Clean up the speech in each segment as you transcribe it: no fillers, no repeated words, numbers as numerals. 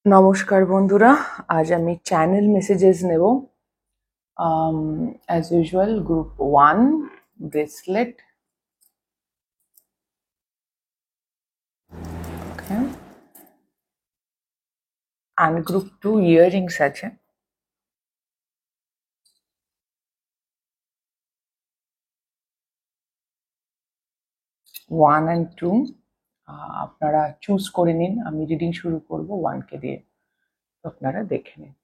নমস্কার বন্ধুরা, আজ আমি চ্যানেল মেসেজেস নেব। As usual group 1 bracelet, okay, and group 2 earrings আছে। ওয়ান অ্যান্ড টু আপনারা চুজ করে নিন। আমি রিডিং শুরু করব 1কে দিয়ে, তো আপনারা দেখে নিন।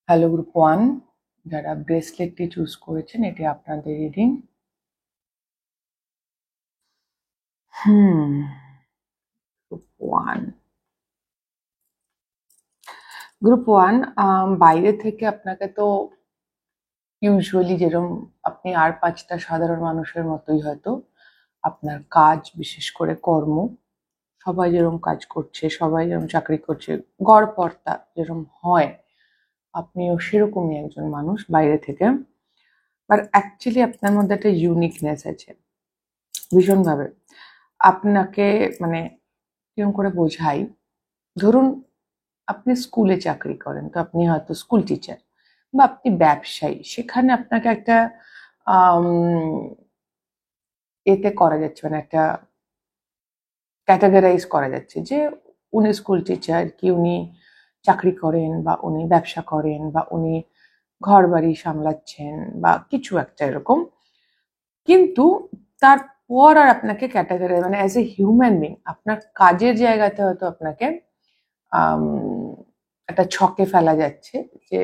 হ্যালো গ্রুপ 1, যারা ব্রেসলেটটি চুজ করেছেন, এটি আপনাদের রিডিং। গ্রুপ 1, বাইরে থেকে আপনাকে তো ইউজুয়ালি যেরকম আপনি আর 5টা সাধারণ মানুষের মতোই হয়তো আপনার কাজ, বিশেষ করে কর্ম, সবাই যেরকম কাজ করছে, সবাই যেরকম চাকরি করছে, গড়পড়তা যেরকম হয়, আপনিও সেরকমই একজন মানুষ বাইরে থেকে। বাট অ্যাকচুয়ালি আপনার মধ্যে একটা ইউনিকনেস আছে ভীষণভাবে। আপনাকে মানে কিরকম করে বোঝাই, ধরুন আপনি স্কুলে চাকরি করেন, তো আপনি হয়তো স্কুল টিচার, বা আপনি ব্যবসায়ী, সেখানে আপনাকে একটা এতে করা যাচ্ছে, মানে একটা ক্যাটাগরাইজ করা যাচ্ছে যে উনি স্কুল টিচার, কি উনি চাকরি করেন, বা উনি ব্যবসা করেন, বা উনি ঘর বাড়ি সামলাচ্ছেন, বা কিছু একটা এরকম। কিন্তু তারপর আর আপনাকে ক্যাটাগরাইজ মানে অ্যাজ এ হিউম্যান বিং আপনার কাজের জায়গাতে হয়তো আপনাকে একটা ছকে ফেলা যাচ্ছে যে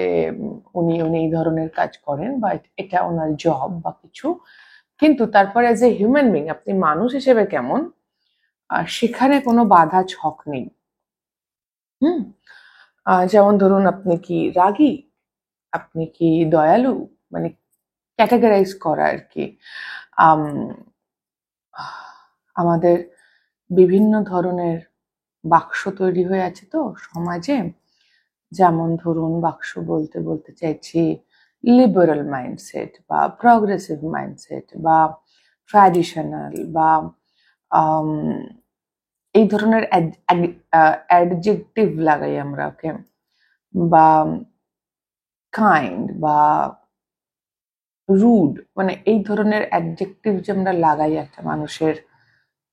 উনি উনি এই ধরনের কাজ করেন, বা এটা ওনার জব বা কিছু। কিন্তু তারপরে অ্যাজ এ হিউম্যান বিং আপনি মানুষ হিসেবে কেমন, সেখানে কোনো বাধা ছক নেই। হুম যেমন ধরুন, আপনি কি রাগী, আপনি কি দয়ালু, মানে ক্যাটাগরাইজ করা আর কি। আম, আমাদের বিভিন্ন ধরনের বাক্স তৈরি হয়ে আছে তো সমাজে। যেমন ধরুন, বাক্স বলতে বলতে চাইছি লিবারাল মাইন্ডসেট, বা প্রগ্রেসিভ মাইন্ডসেট, বা ট্র্যাডিশনাল, বা এই ধরনের অ্যাডজেক্টিভ লাগাই আমরা, ওকে, বা কাইন্ড, বা রুড, মানে এই ধরনের অ্যাডজেক্টিভ যে আমরা লাগাই একটা মানুষের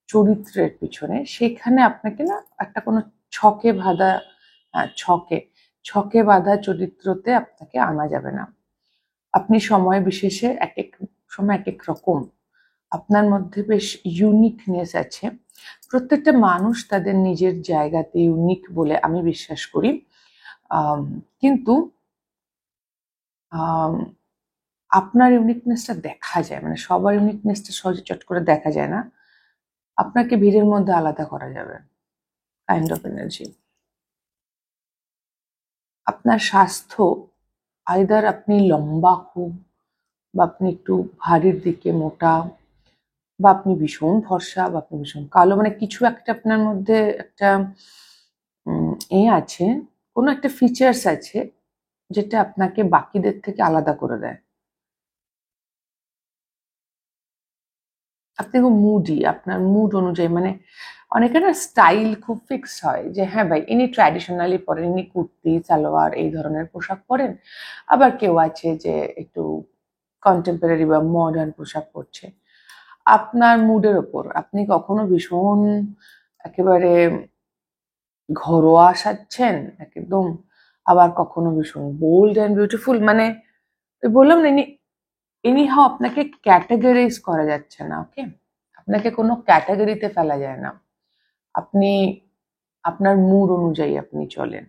চরিত্রের পিছনে, সেখানে আপনাকে না একটা কোনো ছকে বাঁধা, ছকে ছকে বাঁধা চরিত্রতে আপনাকে আনা যাবে না। আপনি সময় বিশেষে এক এক সময় এক এক রকম, আপনার মধ্যে বেশ ইউনিকনেস আছে। প্রত্যেকটা মানুষ তাদের নিজের জায়গাতে ইউনিক বলে আমি বিশ্বাস করি। কিন্তু আপনার ইউনিকনেসটা দেখা যায়, মানে সবার ইউনিকনেসটা সহজে চট করে দেখা যায় না। আপনাকে ভিড়ের মধ্যে আলাদা করা যাবে, কাইন্ড অফ এনার্জি। আপনার স্বাস্থ্য, আইদার আপনি লম্বা খুব, বা আপনি একটু ভারীর দিকে মোটা, বা আপনি ভীষণ ফর্সা, বা আপনি ভীষণ কালো, মানে কিছু একটা আপনার মধ্যে একটা আছে, কোনো একটা ফিচার্স আছে যেটা আপনাকে বাকিদের থেকে আলাদা করে দেয়। আপনি খুব মুডি, আপনার মুড অনুযায়ী, মানে অনেকের না স্টাইল খুব ফিক্সড হয় যে হ্যাঁ ভাই ইনি ট্র্যাডিশনালি পরেন, ইনি কুর্তি সালোয়ার এই ধরনের পোশাক পরেন। আবার কেউ আছে যে একটু কন্টেম্পোরারি বা মডার্ন পোশাক পরছে। আপনার মুডের ওপর, আপনি কখনো ভীষণ একেবারে ঘরোয়া সাজছেন একদম, আবার কখনো ভীষণ বোল্ড অ্যান্ড বিউটিফুল, মানে বললাম না, এনিহাও আপনাকে ক্যাটাগরাইজ করা যাচ্ছে না, ওকে, আপনাকে কোনো ক্যাটাগরিতে ফেলা যায় না। আপনি আপনার মুড অনুযায়ী আপনি চলেন।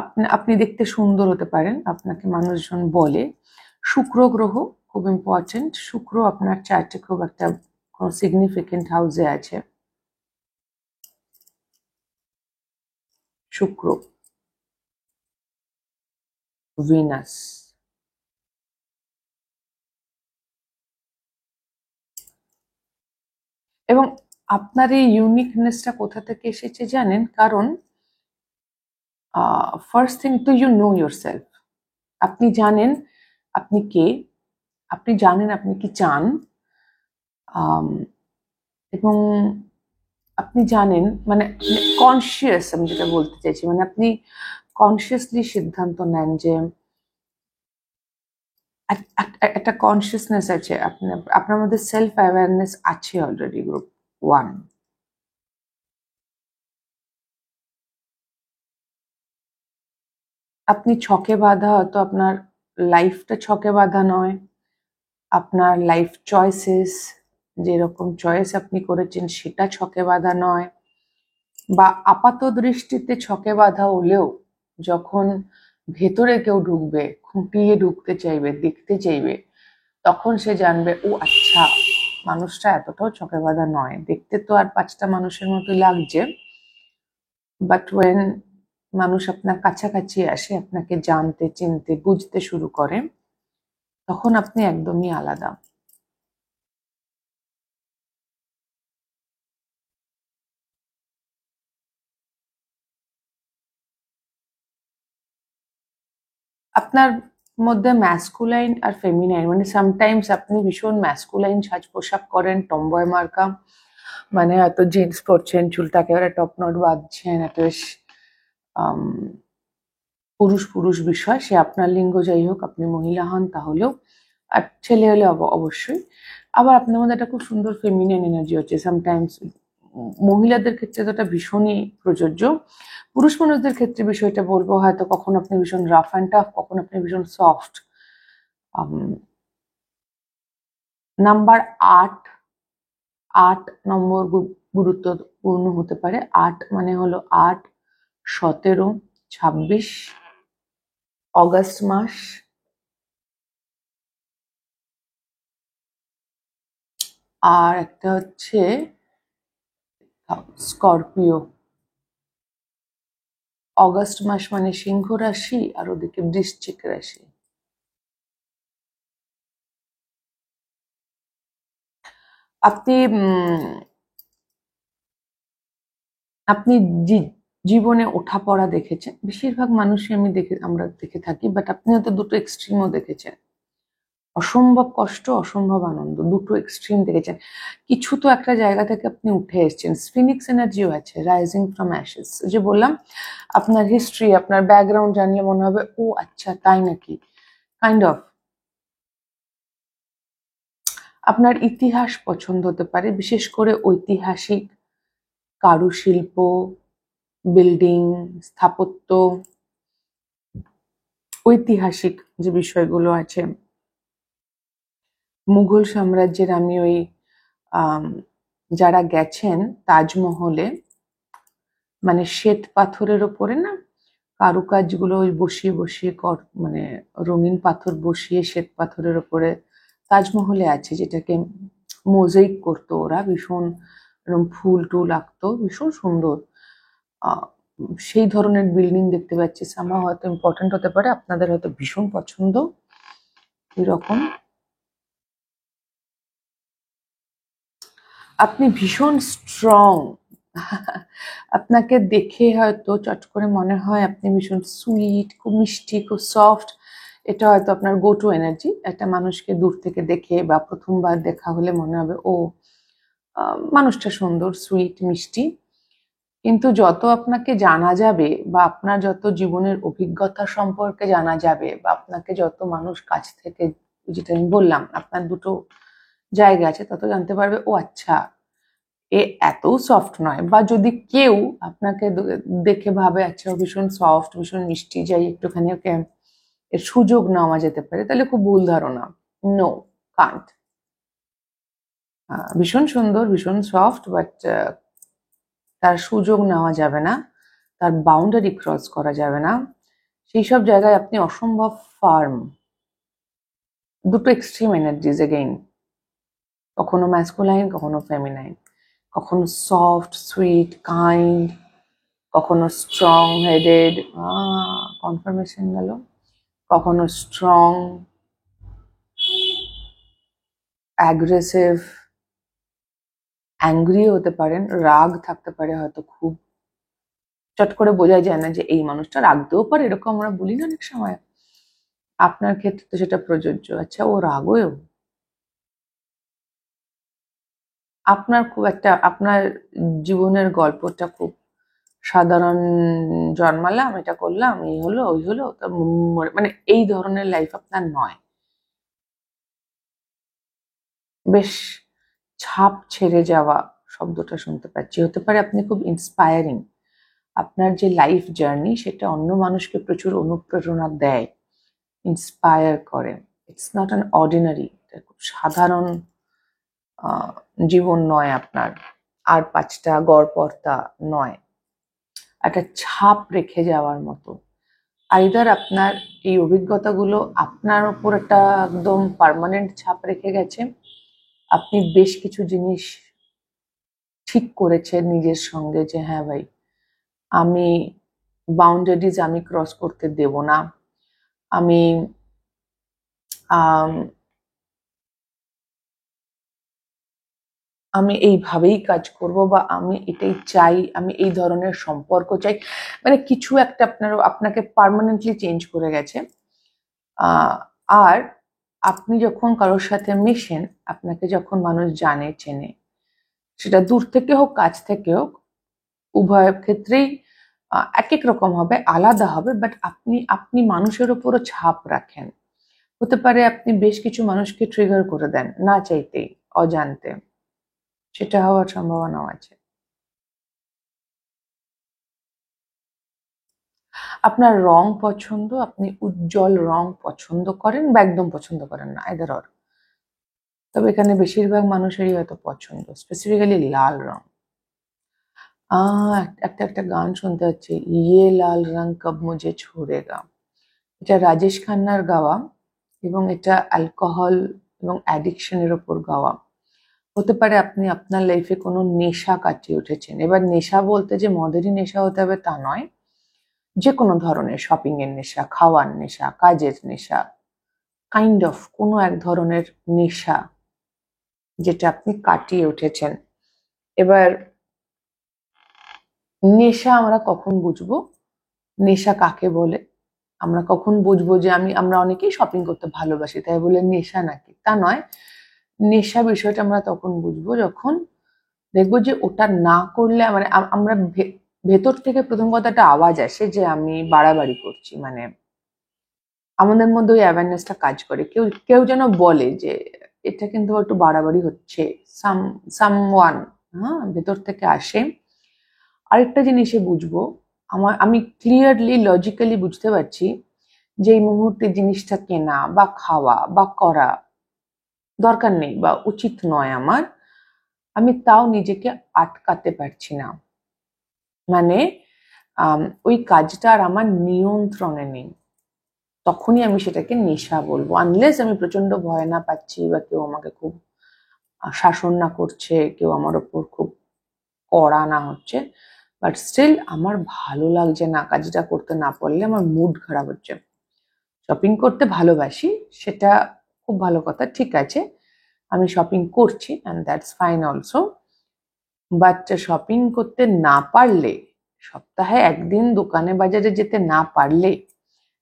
আপনি আপনি দেখতে সুন্দর হতে পারেন, আপনাকে মানুষজন বলে। শুক্র গ্রহ খুব ইম্পর্টেন্ট। শুক্র আপনার চার্টে খুব একটা কোনো সিগনিফিকেন্ট হাউসে আছে। শুক্র, ভিনাস, এবং আপনার এই ইউনিকনেসটা কোথা থেকে এসেছে জানেন? কারণ ফার্স্ট থিং তো ইউ নো ইয়োর সেলফ। আপনি জানেন আপনি কে, আপনি জানেন আপনি কি চান, এবং আপনি জানেন, মানে কনসিয়াস, আমি যেটা বলতে চাইছি, মানে আপনি কনসিয়াসলি সিদ্ধান্ত নেন যে একটা কনসিয়াসনেস আছে, আপনার মধ্যে সেলফ অ্যাওয়ারনেস আছে অলরেডি, গ্রুপ 1। আপনি ছকে বাঁধা, হয়তো আপনার লাইফটা ছকে বাঁধা নয়, আপনার লাইফ চয়েসেস, যেরকম চয়েস আপনি করেছেন সেটা ছকে বাঁধা নয়, বা আপাত দৃষ্টিতে ছকে বাঁধা হলেও যখন ভেতরে কেউ ঢুকবে, খুঁটিয়ে ঢুকতে চাইবে, দেখতে চাইবে, তখন সে জানবে ও আচ্ছা, মানুষটা এতটাও ছকে বাঁধা নয়, দেখতে তো আর 5টা মানুষের মতোই লাগছে, বাট ওয়েন মানুষ আপনার কাছাকাছি আসে, আপনাকে জানতে, চিনতে, বুঝতে শুরু করে, তখন আপনি একদমই আলাদা। আপনার মধ্যে ম্যাসকুলাইন আর ফেমিনাইন, মানে সামটাইমস আপনি ভীষণ ম্যাসকুলাইন সাজ পোশাক করেন, টমবয় মার্কা, মানে হয়তো জিন্স পরছেন, চুলটা একেবারে টপ নট বাঁধছেন, একটা বেশ পুরুষ পুরুষ বিষয়, সে আপনার লিঙ্গ যাই হোক, আপনি মহিলা হন তাহলেও, আর ছেলে হলে অবশ্যই। আবার আপনার মধ্যে একটা খুব সুন্দর ফেমিনিন এনার্জি হচ্ছে সামটাইমস। মহিলাদের ক্ষেত্রে তো এটা ভীষণই প্রযোজ্য। পুরুষ মানুষদের ক্ষেত্রে বিষয়টা বলবো, হয়তো কখনো আপনি ভীষণ রাফ অ্যান্ড টাফ, কখনো আপনি ভীষণ সফট। নাম্বার 8, 8 নম্বর গুরুত্বপূর্ণ হতে পারে। 8 মানে হলো 8, 17, 26, অগাস্ট মাস, আর একটা হচ্ছে স্করপিও। অগাস্ট মাস মানে সিংহ রাশি, আর ওদিকে বৃশ্চিক রাশি। আপনি আপনি জীবনে ওঠাপড়া দেখেছেন, বেশিরভাগ মানুষই আমরা দেখে থাকি, বাট আপনি হয়তো দুটো এক্সট্রিমও দেখেছেন, অসম্ভব কষ্ট, অসম্ভব আনন্দ, দুটো এক্সট্রিম দেখেছেন। কিছু তো একটা জায়গা থেকে আপনি উঠে এসেছেন, ফিনিক্স এনার্জিও আছে, রাইজিং ফ্রম অ্যাশেস। যে বললাম, আপনার হিস্ট্রি, আপনার ব্যাকগ্রাউন্ড জানলে মনে হবে ও আচ্ছা তাই নাকি, কাইন্ড অফ। আপনার ইতিহাস পছন্দ হতে পারে, বিশেষ করে ঐতিহাসিক কারুশিল্প, বিল্ডিং, স্থাপত্য, ঐতিহাসিক যে বিষয়গুলো আছে। মুঘল সাম্রাজ্যের আমি ওই যারা গেছেন তাজমহলে, মানে শ্বেত পাথরের ওপরে না কারুকাজগুলো ওই বসিয়ে বসিয়ে মানে রঙিন পাথর বসিয়ে শ্বেত পাথরের ওপরে তাজমহলে আছে, যেটাকে মোজাইক করতো ওরা, ভীষণ এরকম ফুল টুল আঁকতো, ভীষণ সুন্দর। সেই ধরনের বিল্ডিং দেখতে পাচ্ছি, সামা হয়তো ইম্পর্টেন্ট হতে পারে, আপনাদের হয়তো ভীষণ পছন্দ এরকম। আপনি ভীষণ স্ট্রং, আপনাকে দেখে হয়তো চট করে মনে হয় আপনি ভীষণ সুইট, খুব মিষ্টি, খুব সফট। এটা হয়তো আপনার গো টু এনার্জি। একটা মানুষকে দূর থেকে দেখে বা প্রথমবার দেখা হলে মনে হবে ও মানুষটা সুন্দর, সুইট, মিষ্টি। কিন্তু যত আপনাকে জানা যাবে, বা আপনার যত জীবনের অভিজ্ঞতা সম্পর্কে জানা যাবে, বা আপনাকে যত মানুষ কাছ থেকে, যেটা আমি বললাম আপনার দুটো জায়গা আছে, তত জানতে পারবে ও আচ্ছা এ এত সফট নয়। বা যদি কেউ আপনাকে দেখে ভাবে আচ্ছা ও ভীষণ সফট, ভীষণ মিষ্টি, যাই একটুখানি ওকে এর সুযোগ নেওয়া যেতে পারে, তাহলে খুব ভুল ধারণা। No, can't. ভীষণ সুন্দর, ভীষণ সফট, বাট তার সুযোগ নেওয়া যাবে না, তার বাউন্ডারি ক্রস করা যাবে না। সেই সব জায়গায় আপনি অসম্ভব ফার্ম। দুটো এক্সট্রিম এনার্জিজ এগেইন, কখনো ম্যাসকুলাইন, কখনো ফেমিনাইন, কখনো সফট, সুইট, কাইন্ড, কখনো স্ট্রং হেডেড, কনফার্মেশন গেল, কখনো স্ট্রং, অ্যাগ্রেসিভ, অ্যাংরি হতে পারেন, রাগ থাকতে পারে হয়তো খুব, চট করে বোঝা যায় না যে এই মানুষটা রাখতেও পারে, এরকম আমরা বলি না অনেক সময়। আপনার ক্ষেত্রে তো সেটা প্রযোজ্য। আচ্ছা, ও রাগও? আপনার খুব একটা, আপনার জীবনের গল্পটা খুব সাধারণ, জন্মালাম, এটা করলাম, এই হলো ওই হলো, মানে এই ধরনের লাইফ আপনার নয়। বেশ ছাপ ছেড়ে যাওয়া শব্দটা শুনতে পাচ্ছি। হতে পারে আপনি খুব ইন্সপায়ারিং, আপনার যে লাইফ জার্নি সেটা অন্য মানুষকে প্রচুর অনুপ্রেরণা দেয়, ইন্সপায়ার করে। ইটস নট অ্যান অর্ডিনারি, এটা খুব সাধারণ জীবন নয় আপনার, আর পাঁচটা গড়পড়তা নয়, একটা ছাপ রেখে যাওয়ার মতো। আইদার আপনার এই অভিজ্ঞতাগুলো আপনার উপর একটা একদম পার্মানেন্ট ছাপ রেখে গেছে, আপনি বেশ কিছু জিনিস ঠিক করেছেন নিজের সঙ্গে যে হ্যাঁ ভাই, আমি বাউন্ডারিজ আমি ক্রস করতে দেব না, আমি আমি এইভাবেই কাজ করব, বা আমি এটাই চাই, আমি এই ধরনের সম্পর্ক চাই। মানে কিছু একটা আপনাকে পার্মানেন্টলি চেঞ্জ করে গেছে। আর আপনি যখন কারোর সাথে মেশেন, আপনাকে যখন মানুষ জানে চেনে, সেটা দূর থেকে হোক কাছ থেকে হোক, উভয় ক্ষেত্রেই এক এক রকম হবে, আলাদা হবে, বাট আপনি আপনি মানুষের উপরও ছাপ রাখেন। হতে পারে আপনি বেশ কিছু মানুষকে ট্রিগার করে দেন না চাইতেই, অজান্তে, সেটা হওয়ার সম্ভাবনাও আছে। আপনার রং পছন্দ, আপনি উজ্জ্বল রং পছন্দ করেন বা একদম পছন্দ করেন না, আইদার অর। তবে এখানে বেশিরভাগ মানুষেরই হয়তো পছন্দ, স্পেসিফিক্যালি লাল রং। একটা একটা গান শুনতে হচ্ছে, ইয়ে লাল রং কব মুঝে ছোড়েগা। এটা রাজেশ খান্নার গাওয়া, এবং এটা অ্যালকোহল এবং অ্যাডিকশনের ওপর গাওয়া। হতে পারে আপনি আপনার লাইফে কোনো নেশা কাটিয়ে উঠেছেন। এবার নেশা বলতে যে মদেরই নেশা হতে হবে তা নয়, যে কোনো ধরনের, শপিং এর নেশা, খাওয়ার নেশা, কাজের নেশা, কাইন্ড অফ কোনো এক ধরনের নেশা যেটা আপনি কাটিয়ে উঠেছেন। এবার নেশা আমরা কখন বুঝবো, নেশা কাকে বলে, আমরা কখন বুঝবো যে আমরা অনেকেই শপিং করতে ভালোবাসি তাই বলে নেশা নাকি, তা নয়। নেশা বিষয়টা আমরা তখন বুঝবো যখন দেখবো যে ওটা না করলে মানে আমরা ভেতর থেকে প্রথম কথাটা আওয়াজ আসে যে আমি বাড়াবাড়ি করছি, মানে আমাদের মধ্যে ওই অ্যাওয়ারনেসটা কাজ করে, কেউ কেউ যেন বলে যে এটা কিন্তু একটু বাড়াবাড়ি হচ্ছে, সামওয়ান, হ্যাঁ, ভেতর থেকে আসে। আরেকটা জিনিসে বুঝবো, আমি ক্লিয়ারলি লজিক্যালি বুঝতে পারছি যে এই মুহূর্তে জিনিসটা কেনা বা খাওয়া বা করা দরকার নেই বা উচিত নয় আমার, আমি তাও নিজেকে আটকাতে পারছি না, মানে ওই কাজটা আর আমার নিয়ন্ত্রণে নেই, তখনই আমি সেটাকে নেশা বলবো। আনলেস আমি প্রচন্ড ভয় না পাচ্ছি, বা কেউ আমাকে খুব শাসন না করছে, কেউ আমার ওপর খুব কড়া না হচ্ছে, বাট স্টিল আমার ভালো লাগছে না, কাজটা করতে না পারলে আমার মুড খারাপ হচ্ছে। শপিং করতে ভালোবাসি, সেটা খুব ভালো কথা, ঠিক আছে, আমি শপিং করছি and that's fine also, but shopping করতে না পারলে, সপ্তাহে একদিন দোকানে বাজারে যেতে না পারলে,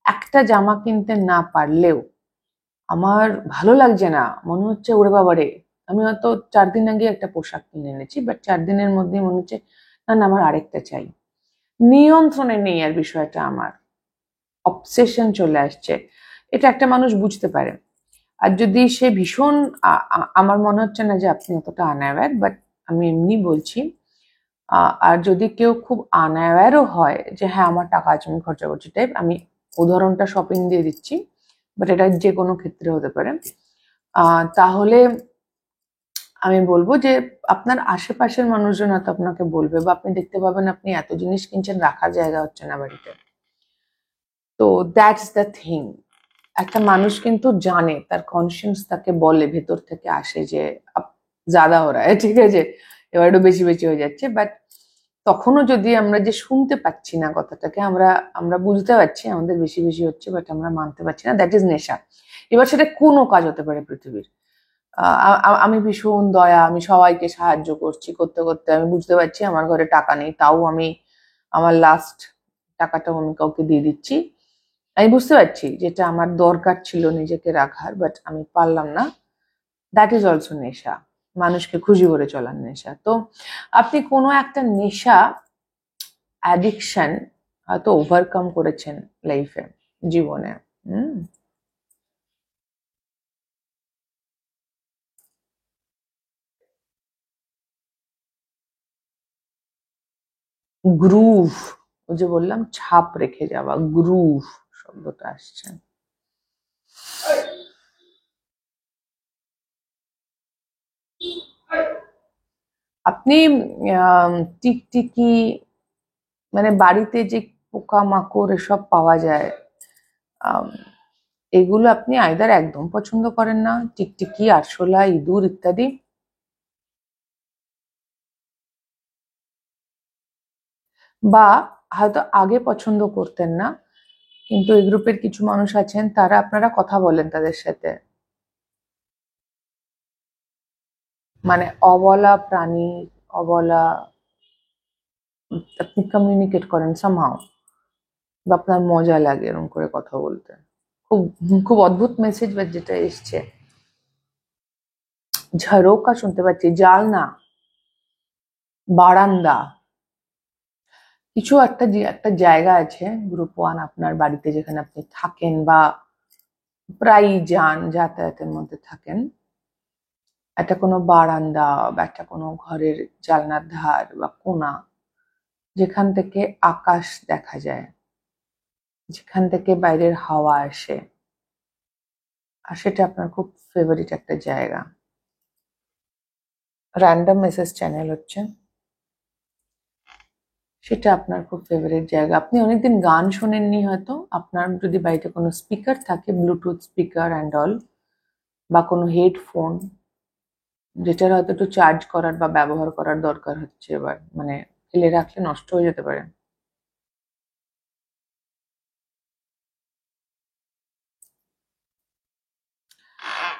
একটা জামা কিনতে না পারলেও আমার ভালো লাগছে না, মনে হচ্ছে ওরে বাবারে, আমি হয়তো 4 দিন আগে একটা পোশাক কিনে এনেছি, বাট 4 দিনের মধ্যে মনে হচ্ছে না না আমার আরেকটা চাই। নিয়ন্ত্রণে নেই আর বিষয়টা, আমার অবসেশন চলে আসছে, এটা একটা মানুষ বুঝতে পারে। আর যদি সে ভীষণ আমার মনে হচ্ছে না যে আপনি অতটা আনঅ্যাওয়্যার, বাট আমি এমনি বলছি, আর যদি কেউ খুব আনঅ্যাওয়্যারও হয় যে হ্যাঁ আমার টাকা আছে আমি খরচা করছি টাইপ, আমি উদাহরণটা শপিং দিয়ে দিচ্ছি, বাট এটা যে কোনো ক্ষেত্রে হতে পারে, তাহলে আমি বলবো যে আপনার আশেপাশের মানুষজন হয়তো আপনাকে বলবে, বা আপনি দেখতে পাবেন আপনি এত জিনিস কিনছেন, রাখার জায়গা হচ্ছে না বাড়িতে। তো দ্যাটস দ্য থিং, একটা মানুষ কিন্তু জানে, তার কনসিয়েন্স তাকে বলে, ভেতর থেকে আসে যে জাদা हो रहा है, ঠিক আছে, এবার একটু বেশি বেশি হয়ে যাচ্ছে, বাট তখনও যদি আমরা যে শুনতে পাচ্ছি না কথাটাকে, আমরা আমরা বুঝতে পারছি আমাদের বেশি বেশি হচ্ছে, বাট আমরা মানতে পারছি না, দ্যাট ইজ নেশা। এবার সেটা কোনো কাজ হতে পারে পৃথিবীর, আমি ভীষণ দয়া, আমি সবাইকে সাহায্য করছি, করতে করতে আমি বুঝতে পারছি আমার ঘরে টাকা নেই, তাও আমি আমার লাস্ট টাকাটাও আমি কাউকে দিয়ে দিচ্ছি, আমি বুঝতে পারছি যেটা আমার দরকার ছিল নিজেকে রাখার, বাট আমি পারলাম না। দ্যাট ইজ অলসো নেশা, মানুষকে খুশি করে চলার নেশা। তো আপনি কোনো একটা নেশা, অ্যাডিকশন হয়তো ওভারকাম করেছেন লাইফে, জীবনে। হুম। গ্রুভ, ওই যে বললাম ছাপ রেখে যাওয়া, গ্রুভ শব্দটা আসছে। আপনি টিকটিকি, মানে বাড়িতে যে পোকামাকড় এসব পাওয়া যায়, আম, এগুলো আপনি আইদার একদম পছন্দ করেন না, টিকটিকি, আরশোলা, ইঁদুর ইত্যাদি, বা হয়তো আগে পছন্দ করতেন না, কিন্তু এই গ্রুপের কিছু মানুষ আছেন, তারা আপনারা কথা বলেন তাদের সাথে, মানে অবলা প্রাণী, অবলা, আপনি কমিউনিকেট করেন সামহাও, বা আপনার মজা লাগে এরকম করে কথা বলতে। খুব খুব অদ্ভুত মেসেজ বা যেটা এসছে, ঝরোকা শুনতে পাচ্ছি, জালনা, বারান্দা, কিছু একটা একটা জায়গা আছে গ্রুপ ওয়ান আপনার বাড়িতে যেখানে আপনি থাকেন বা প্রায়ই যান, যাতায়াতের মধ্যে থাকেন, একটা কোনো বারান্দা বা একটা কোনো ঘরের জানলার ধার বা কোণা, যেখান থেকে আকাশ দেখা যায়, যেখান থেকে বাইরের হাওয়া আসে, আর সেটা আপনার খুব ফেভারিট একটা জায়গা। র্যান্ডম মেসেজ চ্যানেল হচ্ছে, সেটা আপনার খুব ফেভারিট জায়গা। আপনি অনেকদিন গান শোনেননি হয়তো, আপনার যদি বাড়িতে কোনো স্পিকার থাকে, ব্লুটুথ স্পিকার অ্যান্ড অল, বা কোনো হেডফোন, যেটার হয়তো একটু চার্জ করার বা ব্যবহার করার দরকার হচ্ছে এবার, মানে ফেলে রাখলে নষ্ট হয়ে যেতে পারে।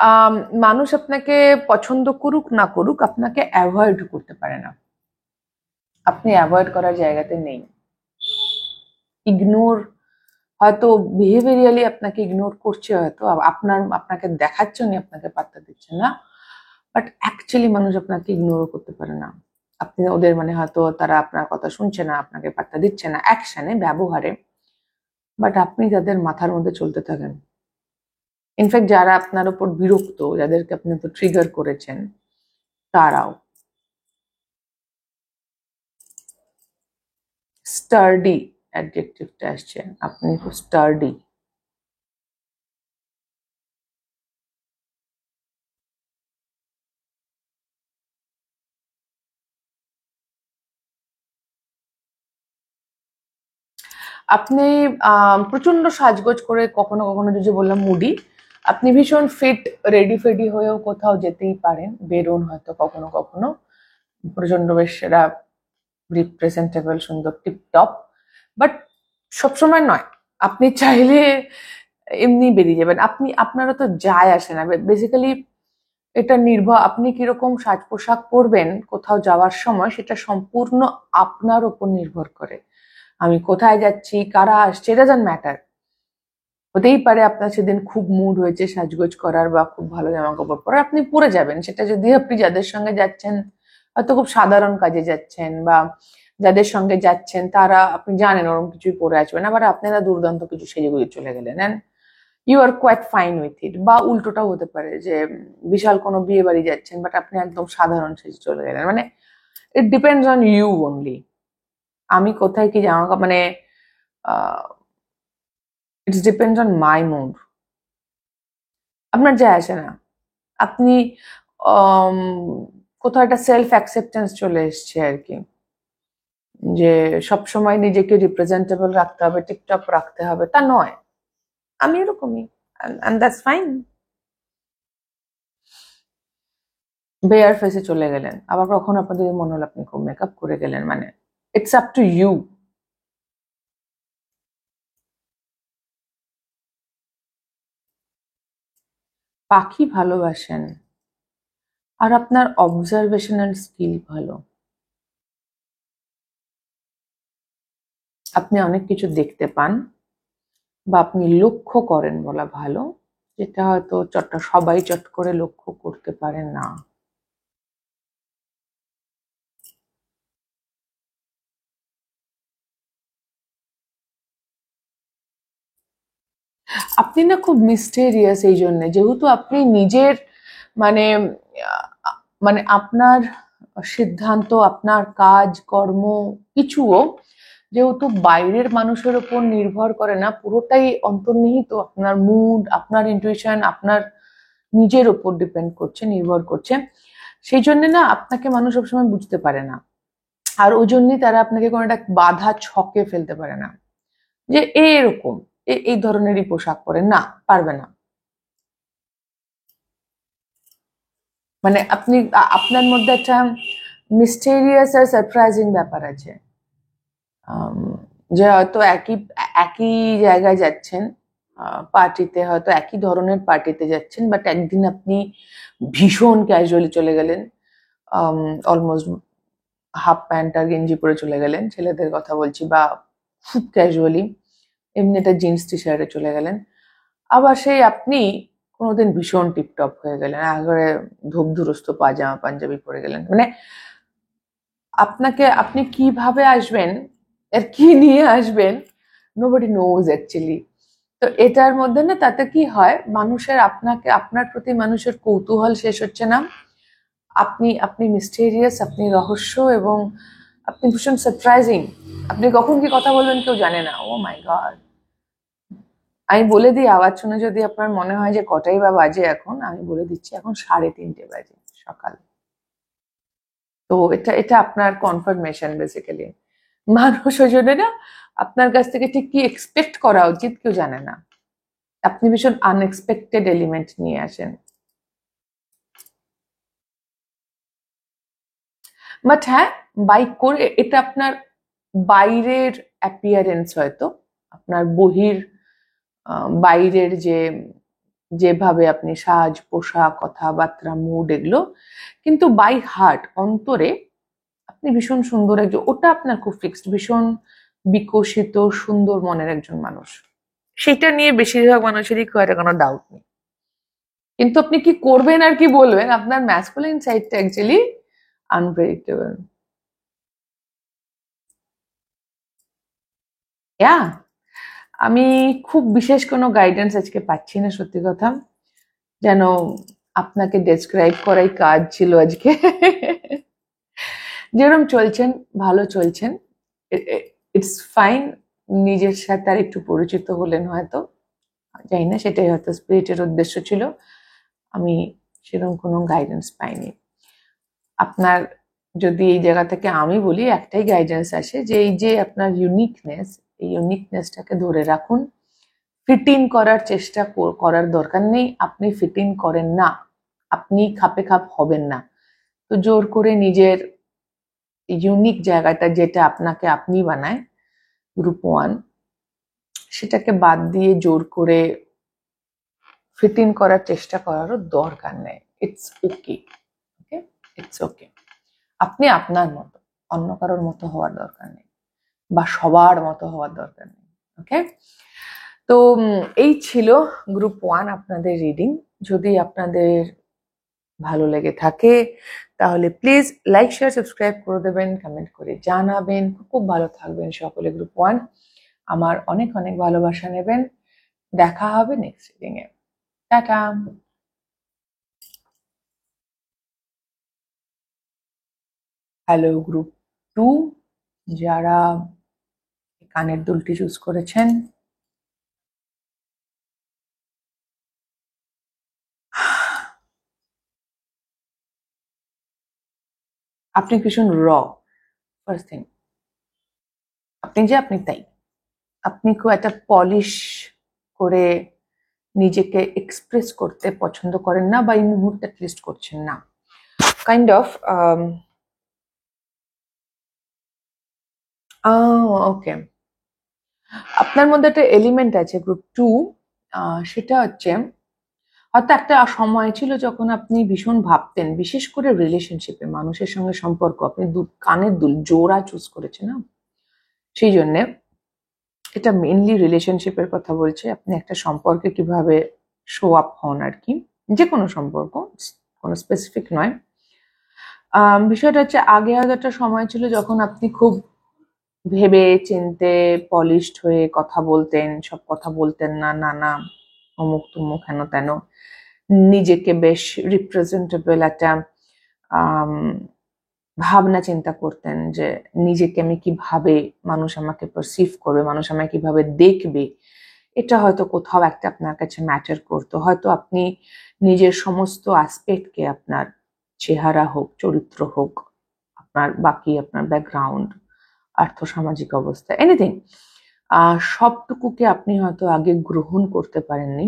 আম, মানুষ আপনাকে পছন্দ করুক না করুক, আপনাকে অ্যাভয়েড করতে পারে না, আপনি অ্যাভয়েড করার জায়গাতে নেই। ইগনোর, হয়তো বিহেভিয়ারালি আপনাকে ইগনোর করছে, হয়তো আপনাকে দেখাচ্ছে উনি আপনাকে পাত্তা দিচ্ছে না, বাট অ্যাকচুয়ালি মানুষ আপনাকে ইগনোর করতে পারে না। আপনি ওদের, মানে হয়তো তারা আপনার কথা শুনছে না, আপনাকে পাত্তা দিচ্ছে না অ্যাকশনে, ব্যবহারে, বাট আপনি তাদের মাথার মধ্যে চলতে থাকেন। ইনফ্যাক্ট যারা আপনার উপর বিরক্ত, যাদেরকে আপনি তো ট্রিগার করেছেন, তারাও। স্টার্ডি অ্যাডজেক্টিভটা আসছে, আপনি খুব স্টার্ডি। আপনি প্রচন্ড সাজগোজ করে, কখনো কখনো যদি বললাম মুডি, আপনি ভীষণ ফিট, রেডি ফেডি হয়েও কোথাও যেতেই পারেন, বেরোন হয়তো কখনো কখনো, প্রচন্ড বেশ সেরা রিপ্রেজেন্টেবল, সুন্দর টিপটপ, বাট সবসময় নয়। আপনি চাইলে এমনি বেরিয়ে যাবেন, আপনারা তো যায় আসে না বেসিক্যালি। এটা নির্ভর, আপনি কিরকম সাজ পোশাক পরবেন কোথাও যাওয়ার সময়, সেটা সম্পূর্ণ আপনার উপর নির্ভর করে। আমি কোথায় যাচ্ছি, কারা আসছে, এটা ডাজন্ট ম্যাটার। হতেই পারে আপনার সেদিন খুব মুড হয়েছে সাজগোজ করার বা খুব ভালো জামা কাপড় পরার, আপনি পরে যাবেন। সেটা যদি আপনি যাদের সঙ্গে যাচ্ছেন হয়তো খুব সাধারণ কাজে যাচ্ছেন, বা যাদের সঙ্গে যাচ্ছেন তারা, আপনি জানেন ওরকম কিছুই পরে আসবেন, আবার আপনারা দুর্দান্ত কিছু সেজেগুজে চলে গেলেন, and you are quite fine with it. বা উল্টোটাও হতে পারে যে বিশাল কোনো বিয়ে বাড়ি যাচ্ছেন, বাট আপনি একদম সাধারণ সেজে চলে গেলেন, মানে it depends on you only. আমি কোথায় কি জামা কাপড়, মানে it's depends on my mood, আপনার যায় আসে না। আপনি আম, কোথাও একটা সেলফ অ্যাকসেপ্টেন্স চলে এসছে আর কি, যে সবসময় নিজেকে রিপ্রেজেন্টেবল রাখতে হবে, টিপটপ রাখতে হবে, তা নয়। আমি এরকমই, and that's fine। বেয়ার ফেসে চলে গেলেন, আবার কখনো আপনার যদি মনে হলো আপনি খুব মেকআপ করে গেলেন, মানে ইটস আপ টু ইউ। পাখি ভালোবাসেন, আর আপনার অবজারভেশনাল স্কিল ভালো, আপনি অনেক কিছু দেখতে পান, বা আপনি লক্ষ্য করেন বলা ভালো, যেটা হয়তো সবাই চট করে লক্ষ্য করতে পারে না। আপনি না খুব মিস্টেরিয়াস এই জন্য, যেহেতু আপনি নিজের মানে মানে আপনার সিদ্ধান্ত, আপনার কাজ কর্ম কিছুও যেহেতু বাইরের মানুষের উপর নির্ভর করে না, পুরোটাই অন্তর্নিহিত আপনার মুড, আপনার ইন্টুইশন, আপনার নিজের উপর ডিপেন্ড করছে, নির্ভর করছে। সেই জন্য না আপনাকে মানুষ সবসময় বুঝতে পারে না, আর ওই জন্যই তারা আপনাকে কোনো একটা বাধা ছকে ফেলতে পারে না, যে এরকম এই ধরনেরই পোশাক পরে না, পারবে না। মানে আপনি আপনার মধ্যে একটা মিস্টেরিয়াস আর সারপ্রাইজিং ব্যাপার আছে, যে হয়তো একই একই জায়গায় যাচ্ছেন, পার্টিতে, হয়তো একই ধরনের পার্টিতে যাচ্ছেন, বাট একদিন আপনি ভীষণ ক্যাজুয়ালি চলে গেলেন, অলমোস্ট হাফ প্যান্ট আর গেঞ্জি পরে চলে গেলেন, ছেলেদের কথা বলছি, বা খুব ক্যাজুয়ালি এমনি একটা জিন্স টি শার্টে চলে গেলেন। আবার সেই আপনি কোনোদিন ভীষণ টিপটপ হয়ে গেলেন, একেবারে ধূপধুরস্ত পাজামা পাঞ্জাবি পরে গেলেন। মানে আপনি কিভাবে আসবেন, আর কি নিয়ে আসবেন, নোবডি নোজ অ্যাকচুয়ালি। তো এটার মধ্যে না, তাতে কি হয়, মানুষের আপনার প্রতি মানুষের কৌতূহল শেষ হচ্ছে না। আপনি আপনি মিস্টেরিয়াস, আপনি রহস্য, এবং আপনি ভীষণ সারপ্রাইজিং। আপনি কখন কি কথা বলবেন কেউ জানে না। ও মাই গড! আমি বলে দিই, আওয়াজ শুনে যদি আপনার মনে হয় যে কটাই বা বাজে, এখন আমি বলে দিচ্ছি, এখন 3:30 বাজে সকাল। তো এটা এটা আপনার কনফার্মেশন বেসিক্যালি। মানুষ ওই জন্য না আপনার কাছ থেকে ঠিক কি এক্সপেক্ট করা উচিত কেউ জানে না। আপনি ভীষণ আনএক্সপেক্টেড এলিমেন্ট নিয়ে আসেন। বাট হ্যাঁ, বাইক করে এটা আপনার বাইরের অ্যাপিয়ারেন্স, হয়তো আপনার বাইরের যেভাবে আপনি সাজ পোশাক কথাবার্তা মুড এগুলো, কিন্তু বাই হার্ট অন্তরে আপনি ভীষণ সুন্দর একজন, ওটা আপনার খুব ফিক্সড, ভীষণ বিকশিত সুন্দর মনের একজন মানুষ। সেটা নিয়ে বেশিরভাগ মানুষেরই খুব একটা কোনো ডাউট নেই। কিন্তু আপনি কি করবেন আর কি বলবেন, আপনার ম্যাসকুলিন সাইডটা অ্যাকচুয়ালি আনপ্রেডিক্টেবল। ইয়া, আমি খুব বিশেষ কোনো গাইডেন্স আজকে পাচ্ছি না, সত্যি কথা। যেন আপনাকে ডেসক্রাইব করাই কাজ ছিল আজকে। যেরকম চলছেন, ভালো চলছেন, ইটস ফাইন। নিজের সাথে আর একটু পরিচিত হলেন হয়তো, জানি না, সেটাই হয়তো স্পিরিটের উদ্দেশ্য ছিল। আমি সেরকম কোনো গাইডেন্স পাইনি। আপনার যদি এই জায়গা থেকে আমি বলি, একটাই গাইডেন্স আসে, যে এই যে আপনার ইউনিকনেস, এই ইউনিকনেসটাকে ধরে রাখুন। ফিট ইন করার চেষ্টা করার দরকার নেই, আপনি ফিট ইন করেন না, আপনি খাপে খাপ হবেন না। তো জোর করে নিজের ইউনিক জায়গাটা, যেটা আপনাকে আপনি বানায়, গ্রুপ 1, সেটাকে বাদ দিয়ে জোর করে ফিট ইন করার চেষ্টা করারও দরকার নেই। It's okay, okay, it's okay. আপনি আপনার মতো, অন্য কারোর মতো হওয়ার দরকার নেই, বা সবার মতো হওয়ার দরকার নেই। ওকে, তো এই ছিল গ্রুপ 1 আপনাদের রিডিং। যদি আপনাদের ভালো লেগে থাকে তাহলে প্লিজ লাইক শেয়ার সাবস্ক্রাইব করে দেবেন, কমেন্ট করে জানাবেন। খুব ভালো থাকবেন সকলে। গ্রুপ 1 আমার অনেক অনেক ভালোবাসা নেবেন। দেখা হবে next reading a. Tata. Hello group 2, যারা কানের দুলটি চুজ করেছেন, আপনি ভীষণ ফার্স্ট থিং, আপনি যে আপনি তাই। আপনি খুব একটা পলিশ করে নিজেকে এক্সপ্রেস করতে পছন্দ করেন না, বা এই মুহূর্তে অ্যাটলিস্ট করছেন না। কাইন্ড অফ ওকে, আপনার মধ্যে একটা এলিমেন্ট আছে গ্রুপ 2, সেটা হচ্ছে হয়তো একটা সময় ছিল যখন আপনি ভীষণ ভাবতেন, বিশেষ করে রিলেশনশিপে মানুষের সঙ্গে সম্পর্ক, আপনি কানের দুল জোড়া চুজ করেছেন না, সেই জন্যে এটা মেইনলি রিলেশনশিপের কথা বলছে। আপনি একটা সম্পর্কে কিভাবে শো আপ হন আর কি, যে কোনো সম্পর্ক, কোনো স্পেসিফিক নয়। বিষয়টা হচ্ছে আগে হয়তো একটা সময় ছিল যখন আপনি খুব ভেবে চিনতে পলিশড হয়ে কথা বলতেন, সব কথা বলতেন না, না না অমুক তুমুক হেন তেন, নিজেকে বেশ রিপ্রেজেন্টেবল একটা ভাবনা চিন্তা করতেন যে নিজেকে আমি কিভাবে, মানুষ আমাকে পারসিভ করবে, মানুষ আমাকে কিভাবে দেখবে, এটা হয়তো কোথাও একটা আপনার কাছে ম্যাটার করতো। হয়তো আপনি নিজের সমস্ত অ্যাসপেক্টকে, আপনার চেহারা হোক, চরিত্র হোক, আপনার বাকি আপনার ব্যাকগ্রাউন্ড, আর্থসামাজিক অবস্থা, এনিথিং, সবটুকুকে আপনি হয়তো আগে গ্রহণ করতে পারেননি।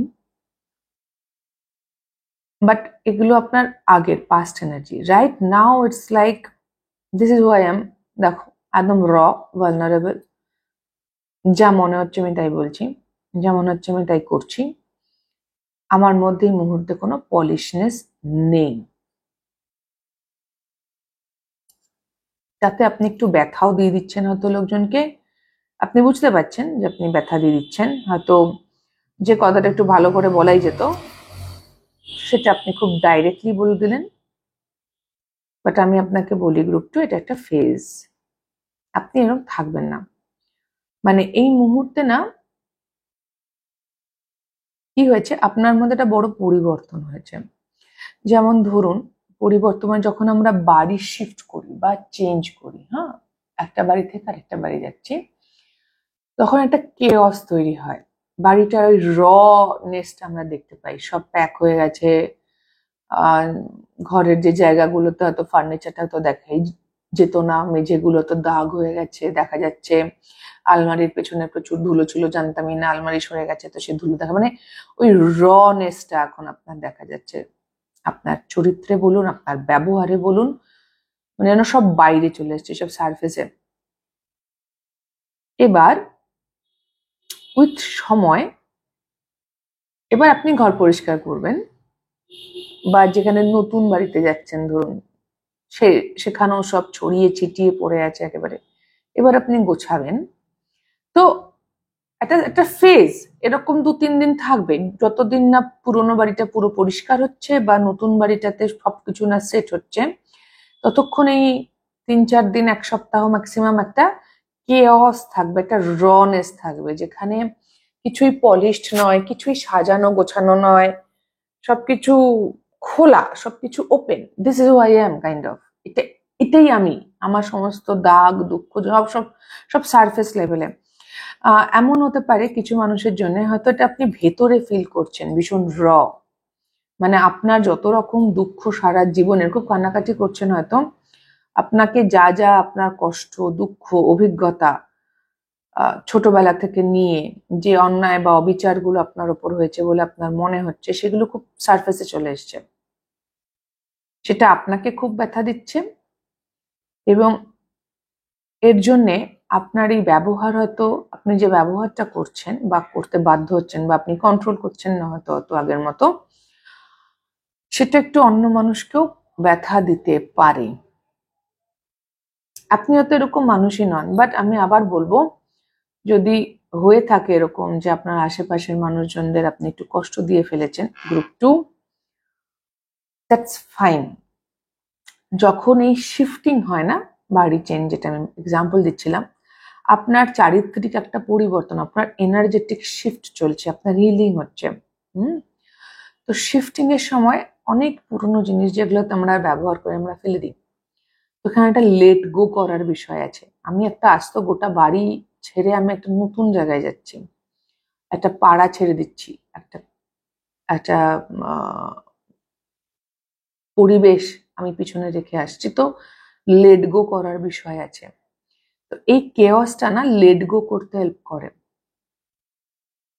বাট এগুলো আপনার আগের past energy. Right now it's like this is who I am. দেখো, একদম র, ভালনারেবল, যা মনে হচ্ছে আমি তাই বলছি, যা মনে হচ্ছে আমি তাই করছি। আমার মধ্যে এই মুহূর্তে কোনো পলিশনেস নেই। তাতে আপনি একটু ব্যথাও দিয়ে দিচ্ছেন হয়তো লোকজনকে। আপনি বুঝতে পারছেন যে আপনি ব্যথা দিয়ে দিচ্ছেন, হয়তো যে কথাটা একটু ভালো করে বলাই যেত সেটা আপনি খুব ডাইরেক্টলি বলে দিলেন। বাট আমি আপনাকে বলি গ্রুপ 2, এটা একটা ফেজ। আপনি এরকম থাকবেন না। মানে এই মুহূর্তে না, কি হয়েছে, আপনার মধ্যে একটা বড় পরিবর্তন হয়েছে। যেমন ধরুন, পরিবর্তন যখন আমরা বাড়ি শিফট করি বা চেঞ্জ করি, হ্যাঁ, একটা বাড়ি থেকে আরেকটা বাড়ি যাচ্ছি, তখন একটা কেওস তৈরি হয়। বাড়িটার ওই র নেসটা আমরা দেখতে পাই, সব প্যাক হয়ে গেছে। আর ঘরের যে জায়গাগুলোতে হয়তো ফার্নিচারটা তো দেখাই যেত না, মেঝেগুলো তো দাগ হয়ে গেছে দেখা যাচ্ছে, আলমারির পেছনে প্রচুর ধুলো ছিল, জানতামই না আলমারি সরে গেছে, তো সে ধুলো দেখা, মানে ওই র নেসটা এখন আপনার দেখা যাচ্ছে। আপনার চরিত্রে বলুন, আপনার ব্যবহারে বলুন, মানে যেন সব বাইরে চলে এসছে, সব সারফেসে। এবার উইথ সময়, এবার আপনি ঘর পরিষ্কার করবেন, বা যেখানে নতুন বাড়িতে যাচ্ছেন ধরুন, সেখানেও সব ছড়িয়ে ছিটিয়ে পড়ে আছে একেবারে, এবার আপনি গোছাবেন। তো একটা একটা ফেজ এরকম 2-3 দিন থাকবে, যতদিন না পুরোনো বাড়িটা পুরো পরিষ্কার হচ্ছে বা নতুন বাড়িটাতে সবকিছু না সেট হচ্ছে, ততক্ষণ এই 3-4 দিন, 1 সপ্তাহ ম্যাক্সিমাম একটা কেওস থাকবে, একটা রনেস থাকবে, যেখানে কিছুই পলিশড নয়, কিছুই সাজানো গোছানো নয়, সবকিছু খোলা, সবকিছু open. This is who I am kind of. এটাই আমি, আমার সমস্ত দাগ দুঃখ সব সব সব সারফেস লেভেলে। এমন হতে পারে কিছু মানুষের জন্য, হয়তো এটা আপনি ভেতরে ফিল করছেন ভীষণ র, মানে আপনার যত রকম দুঃখ সারা জীবনের, খুব কান্নাকাটি করছেন হয়তো, আপনাকে যা যা আপনার কষ্ট, দুঃখ, অভিজ্ঞতা, ছোটবেলা থেকে নিয়ে যে অন্যায় বা অবিচারগুলো আপনার উপর হয়েছে বলে আপনার মনে হচ্ছে, সেগুলো খুব সারফেসে চলে এসছে। সেটা আপনাকে খুব ব্যথা দিচ্ছে, এবং এর জন্যে আপনার এই ব্যবহার, হয়তো আপনি যে ব্যবহারটা করছেন বা করতে বাধ্য হচ্ছেন, বা আপনি কন্ট্রোল করছেন না হয়তো অত আগের মতো, সেটা একটু অন্য মানুষকেও ব্যথা দিতে পারে। আপনি হয়তো এরকম মানুষই নন, বাট আমি আবার বলবো, যদি হয়ে থাকে এরকম যে আপনার আশেপাশের মানুষজনদের আপনি একটু কষ্ট দিয়ে ফেলেছেন, গ্রুপ 2, দ্যাটস ফাইন। যখন এই শিফটিং হয় না, বাড়ি চেঞ্জ, যেটা আমি এক্সাম্পল দিচ্ছিলাম, আপনার চারিত্রিক একটা পরিবর্তন, আপনার এনার্জেটিক শিফট চলছে, আপনার হিলিং হচ্ছে। তো শিফটিং এর সময় অনেক পুরনো জিনিস যেগুলোতে আমরা ব্যবহার করে আমরা ফেলে দিই, ওখানে একটা লেট গো করার বিষয় আছে। আমি একটা আস্ত গোটা বাড়ি ছেড়ে আমি একটা নতুন জায়গায় যাচ্ছি, একটা পাড়া ছেড়ে দিচ্ছি, একটা একটা পরিবেশ আমি পিছনে রেখে আসছি, তো লেট গো করার বিষয় আছে। তো এই কেওসটা না লেট গো করতে হেল্প করে।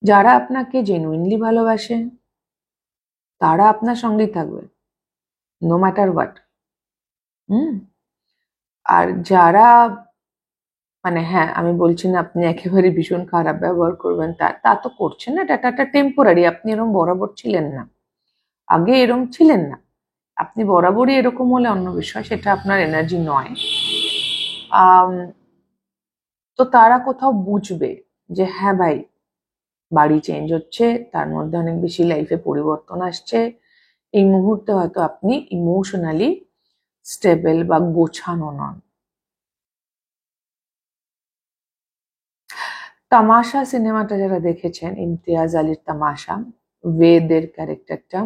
যারা আপনাকে জেনুইনলি ভালোবাসে তারা আপনার সঙ্গেই থাকবে, নো ম্যাটার হোয়াট। আর যারা, মানে হ্যাঁ, আমি বলছি না আপনি একেবারে ভীষণ খারাপ ব্যবহার করবেন, তা তো করছেন না, এটা একটা টেম্পোরারি। আপনি এরকম বরাবর ছিলেন না, আগে এরকম ছিলেন না। আপনি বরাবরই এরকম হলে অন্য বিষয়, সেটা আপনার এনার্জি নয়। তো তারা কোথাও বুঝবে যে হ্যাঁ ভাই, বাড়ি চেঞ্জ হচ্ছে, তার মধ্যে অনেক বেশি লাইফে পরিবর্তন আসছে। এই মুহূর্তে হয়তো আপনি ইমোশনালি স্টেবল বা গোছানো নন। তামাশা সিনেমাটা যারা দেখেছেন, ইমতিয়াজ আলীর তামাশা, বেদের ক্যারেক্টারটা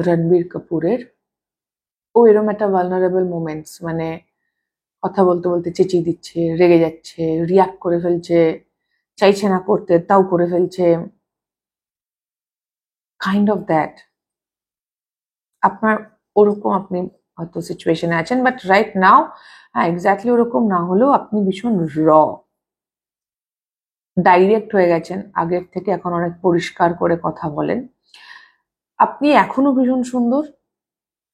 রণবীর কাপুরের, ও এরকম একটা ভালনারেবল মোমেন্টস, মানে কথা বলতে বলতে চেঁচিয়ে দিচ্ছে, রেগে যাচ্ছে, রিয়াক্ট করে ফেলছে, চাইছে না করতে তাও করে ফেলছে, কাইন্ড অফ দ্যাট। আপনার ওরকম আপনি হয়তো সিচুয়েশনে আছেন, বাট রাইট নাও হ্যাঁ এক্স্যাক্টলি ওরকম না হলেও আপনি ভীষণ ডাইরেক্ট হয়ে গেছেন আগের থেকে, এখন অনেক পরিষ্কার করে কথা বলেন। আপনি এখনো ভীষণ সুন্দর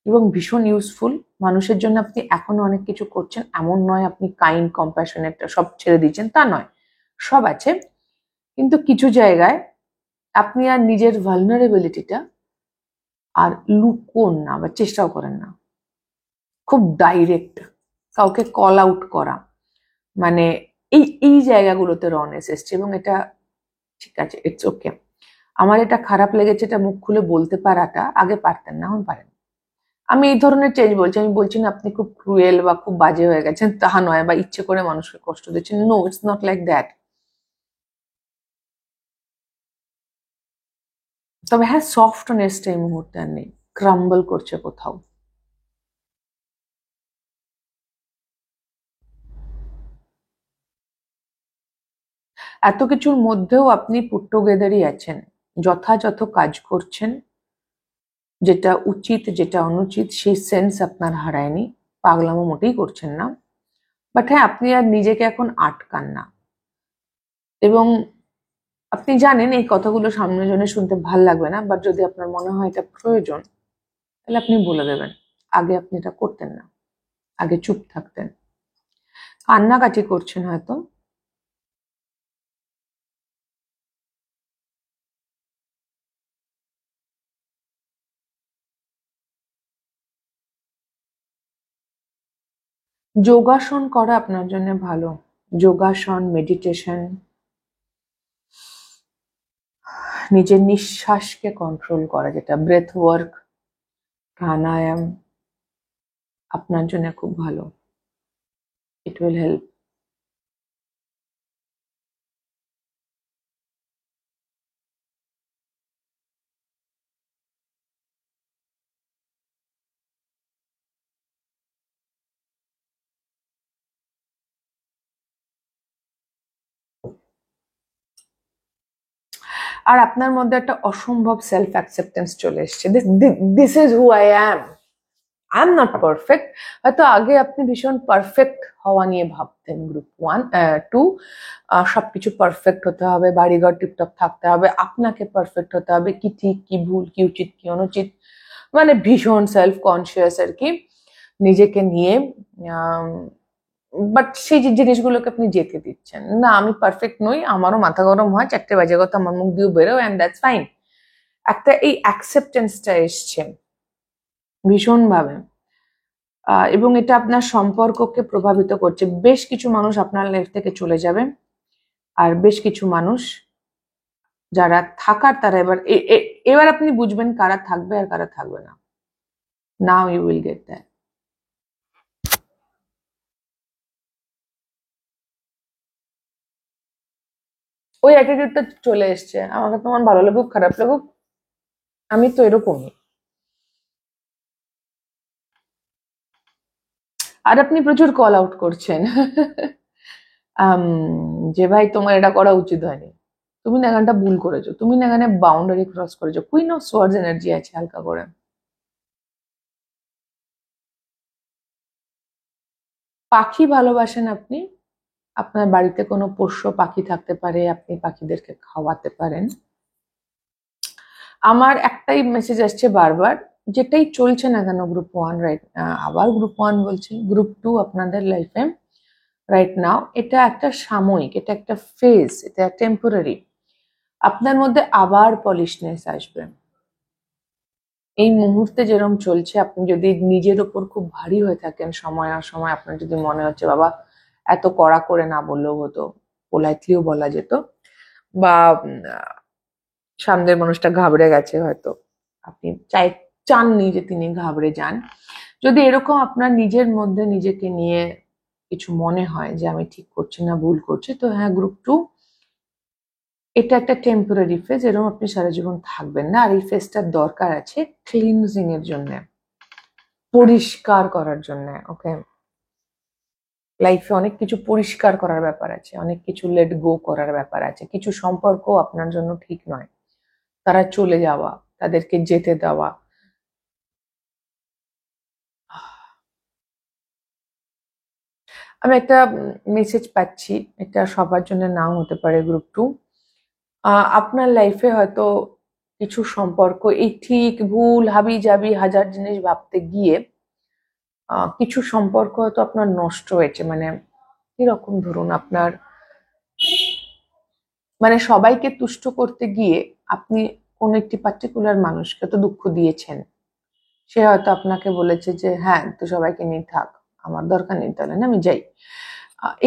এবং ভীষণ ইউজফুল মানুষের জন্য। আপনি এখনো অনেক কিছু করছেন, এমন নয় আপনি কাইন্ড কম্প্যাশনেট সব ছেড়ে দিচ্ছেন, তা নয়, সব আছে। কিন্তু কিছু জায়গায় আপনি আর নিজের ভালনারেবিলিটিটা আর লুকোন না বা চেষ্টাও করেন না, খুব ডাইরেক্ট কাউকে কল আউট করা, মানে এই এই জায়গাগুলোতে রনেস এসছে, এবং এটা ঠিক আছে, ইটস ওকে। আমার এটা খারাপ লেগেছে, এটা মুখ খুলে বলতে পারাটা, আগে পারতেন না, এখন পারেন। আমি এই ধরনের চেঞ্জ বলছি, আমি বলছি না আপনি খুব ক্রুয়েল বা খুব বাজে হয়ে গেছেন, তাহা নয়, বা ইচ্ছে করে মানুষকে কষ্ট দিচ্ছেন, no, it's not like that. তবে হ্যাঁ, সফটনেসটা এই মুহূর্তে আর নেই, ক্রাম্বল করছে কোথাও। এত কিছুর মধ্যেও আপনি পুট টুগেদারই আছেন, যথাযথ কাজ করছেন, যেটা উচিত যেটা অনুচিত সেই সেন্স আপনার হারায়নি, পাগলামো মোটেই করছেন না। বাট হ্যাঁ, আপনি আর নিজেকে এখন আটকান না, এবং আপনি জানেন এই কথাগুলো সামনে জনে শুনতে ভাল লাগবে না, বাট যদি আপনার মনে হয় এটা প্রয়োজন, তাহলে আপনি বলে দেবেন। আগে আপনি এটা করতেন না, আগে চুপ থাকতেন, কান্নাকাটি করছেন হয়তো, যোগাসন করা আপনার জন্য ভালো। যোগাসন, মেডিটেশন, নিজের নিঃশ্বাসকে কন্ট্রোল করা, যেটা ব্রেথ ওয়ার্ক, প্রাণায়াম, আপনার জন্য খুব ভালো। It will help. আর আপনার মধ্যে একটা অসম্ভব সেলফ অ্যাকসেপ্টেন্স চলে এসছে, this is who I am, I am not perfect. হয়তো আগে আপনি ভীষণ পারফেক্ট হওয়া নিয়ে ভাবতেন, গ্রুপ 1 2 সবকিছু পারফেক্ট হতে হবে, বাড়িঘর টিপটপ থাকতে হবে, আপনাকে পারফেক্ট হতে হবে, কি ঠিক কি ভুল কি উচিত কি অনুচিত, মানে ভীষণ সেলফ কনসিয়াস আর কি নিজেকে নিয়ে। বাট সেই যে জিনিসগুলোকে আপনি যেতে দিচ্ছেন না, আমি পারফেক্ট নই, আমারও মাথা গরম হয়, 4টে বাজে কথা আমার মুখ দিয়ে বেরো, অ্যান্ড দ্যাটস ফাইন। একটা এই অ্যাকসেপ্টেন্সটা এসছে ভীষণভাবে, এবং এটা আপনার সম্পর্ককে প্রভাবিত করছে। বেশ কিছু মানুষ আপনার লাইফ থেকে চলে যাবে, আর বেশ কিছু মানুষ যারা থাকার, তারা এবার আপনি বুঝবেন কারা থাকবে আর কারা থাকবে না। Now you will get that. ওই অ্যাটিটিউডটা চলে এসছে, আমাকে তোমার ভালো লাগুক খারাপ লাগুক, আমি তো এরকমই। আর আপনি প্রচুর কল আউট করছেন আম, যে ভাই তোমার এটা করা উচিত হয়নি, তুমি না এখানটা ভুল করেছো, তুমি না এখানে বাউন্ডারি ক্রস করেছো, কুইন অফ সোয়ার্ডস এনার্জি আছে হালকা করে। পাখি ভালোবাসেন আপনি, আপনার বাড়িতে কোনো পোষ্য পাখি থাকতে পারে, আপনি পাখিদেরকে খাওয়াতে পারেন। আমার একটাই মেসেজ আসছে বারবার, যেটাই চলছে না কেন গ্রুপ 1 রাইট, আবার গ্রুপ 1 বলছি, গ্রুপ 2 আপনাদের লাইফে রাইট নাও, এটা একটা সাময়িক, এটা একটা ফেজ, এটা টেম্পোরারি। আপনার মধ্যে আবার পলিশনেস আসবে। এই মুহূর্তে যেরকম চলছে, আপনি যদি নিজের ওপর খুব ভারী হয়ে থাকেন, সময় আর সময় আপনার যদি মনে হচ্ছে বাবা এত কড়া করে না বললেও হতো, পোলাইটলিও বলা যেত, বা সামনের মানুষটা ঘাবড়ে গেছে, হয়তো আপনি চাননি যে তিনি ঘাবড়ে যান। যদি এরকম আপনার নিজের মধ্যে নিজেকে নিয়ে কিছু মনে হয় যে আমি ঠিক করছি না, ভুল করছি, তো হ্যাঁ, গ্রুপ 2 এটা একটা টেম্পোরারি ফেজ, এরকম আপনি সারা জীবন থাকবেন না। আর এই ফেজটার দরকার আছে ক্লিনজিং এর জন্য, পরিষ্কার করার জন্য। ওকে, লাইফে অনেক কিছু পরিষ্কার করার ব্যাপার আছে, অনেক কিছু লেট গো করার ব্যাপার আছে। কিছু সম্পর্ক আপনার জন্য ঠিক নয়, তারা চলে যাওয়া, তাদেরকে যেতে দেওয়া। আমি একটা মেসেজ পাচ্ছি, এটা সবার জন্য নাও হতে পারে গ্রুপ 2। আপনার লাইফে হয়তো কিছু সম্পর্ক, এই ঠিক ভুল হাবি জাবি হাজার জিনিস ভাবতে গিয়ে কিছু সম্পর্ক হয়তো আপনার নষ্ট হয়েছে। মানে কিরকম, ধরুন আপনার মানে সবাইকে তুষ্ট করতে গিয়ে আপনি কোন একটি পার্টিকুলার মানুষকে তো দুঃখ দিয়েছেন। সে হয়তো আপনাকে বলেছে যে হ্যাঁ, তো সবাইকে নিয়ে থাক, আমার দরকার নেই, তাহলে না আমি যাই।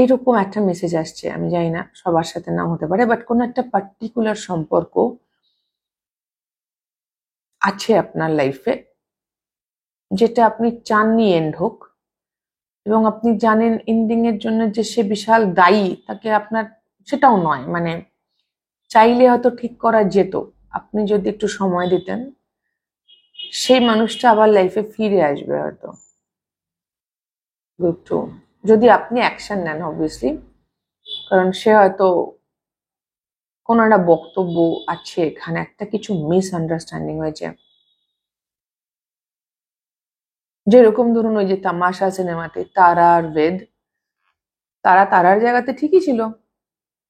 এরকম একটা মেসেজ আসছে। আমি জানি না, সবার সাথে নাও হতে পারে, বাট কোন একটা পার্টিকুলার সম্পর্ক আছে আপনার লাইফে যেটা আপনি চাননি এন্ড হোক, এবং আপনি জানেন এন্ডিং এর জন্য যে সে বিশাল দায়ী, তাকে আপনার সেটাও নয়। মানে চাইলে হয়তো ঠিক করা যেত, আপনি যদি একটু সময় দিতেন, সেই মানুষটা আবার লাইফে ফিরে আসবে হয়তো। গ্রুপ 2, যদি আপনি অ্যাকশন নেন অবভিয়াসলি, কারণ সে হয়তো কোন একটা বক্তব্য আছে এখানে, একটা কিছু মিসআন্ডারস্ট্যান্ডিং হয়েছে। যেরকম ধরুন ওই যে তামাশা সিনেমাতে তারা আর বেদ, তারা তারার জায়গাতে ঠিকই ছিল,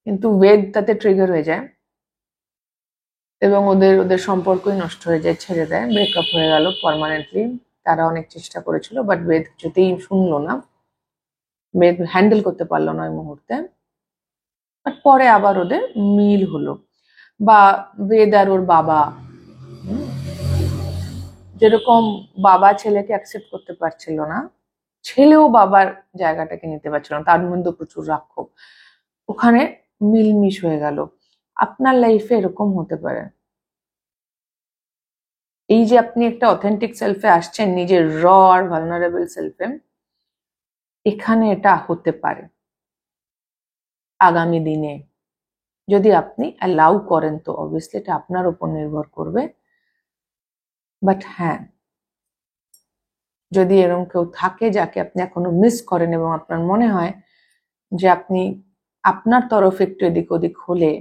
কিন্তু বেদ তাতে ট্রিগার হয়ে যায় এবং ওদের ওদের সম্পর্কই নষ্ট হয়ে যায়, ছেড়ে দেয়, ব্রেকআপ হয়ে গেল পার্মানেন্টলি। তারা অনেক চেষ্টা করেছিল, বাট বেদ কিছুতেই শুনলো না, বেদ হ্যান্ডেল করতে পারলো না ওই মুহূর্তে। বাট পরে আবার ওদের মিল হলো। বা বেদ আর ওর বাবা, যেরকম বাবা ছেলেকে অ্যাকসেপ্ট করতে পারছিল না, ছেলেও বাবার জায়গাটাকে নিতে পারছিল না, তার মধ্যে প্রচুর রাক্ষস, ওখানে মিলমিশ হয়ে গেল। আপনার লাইফে এরকম হতে পারে। এই যে আপনি একটা অথেন্টিক সেলফে আসছেন, নিজের র আর ভালনারেবল সেলফে, এখানে এটা হতে পারে আগামী দিনে, যদি আপনি অ্যালাউ করেন। তো অবভিয়াসলি এটা আপনার উপর নির্ভর করবে। বাট হ্যাঁ, যদি এরকম কেউ থাকে যাকে আপনি এখনো মিস করেন এবং আপনার মনে হয় যে আপনি আপনার তরফ একটু এদিক ওদিক হলে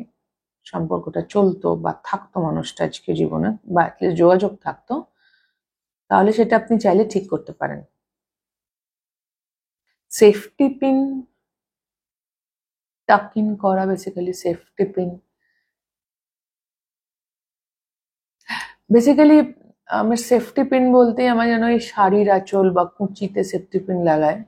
সম্পর্কটা চলতো বা থাকতো মানুষটা আজকে জীবনে, বা অ্যাটলিস্ট যোগাযোগ থাকতো, তাহলে সেটা আপনি চাইলে ঠিক করতে পারেন। সেফটি পিন টাক ইন করা, বেসিক্যালি সেফটি পিন, বেসিক্যালি আমার সেফটি পিন বলতে আমার যেন এই শাড়ির আঁচল বা কুঁচিতে সেফটি পিন লাগায়,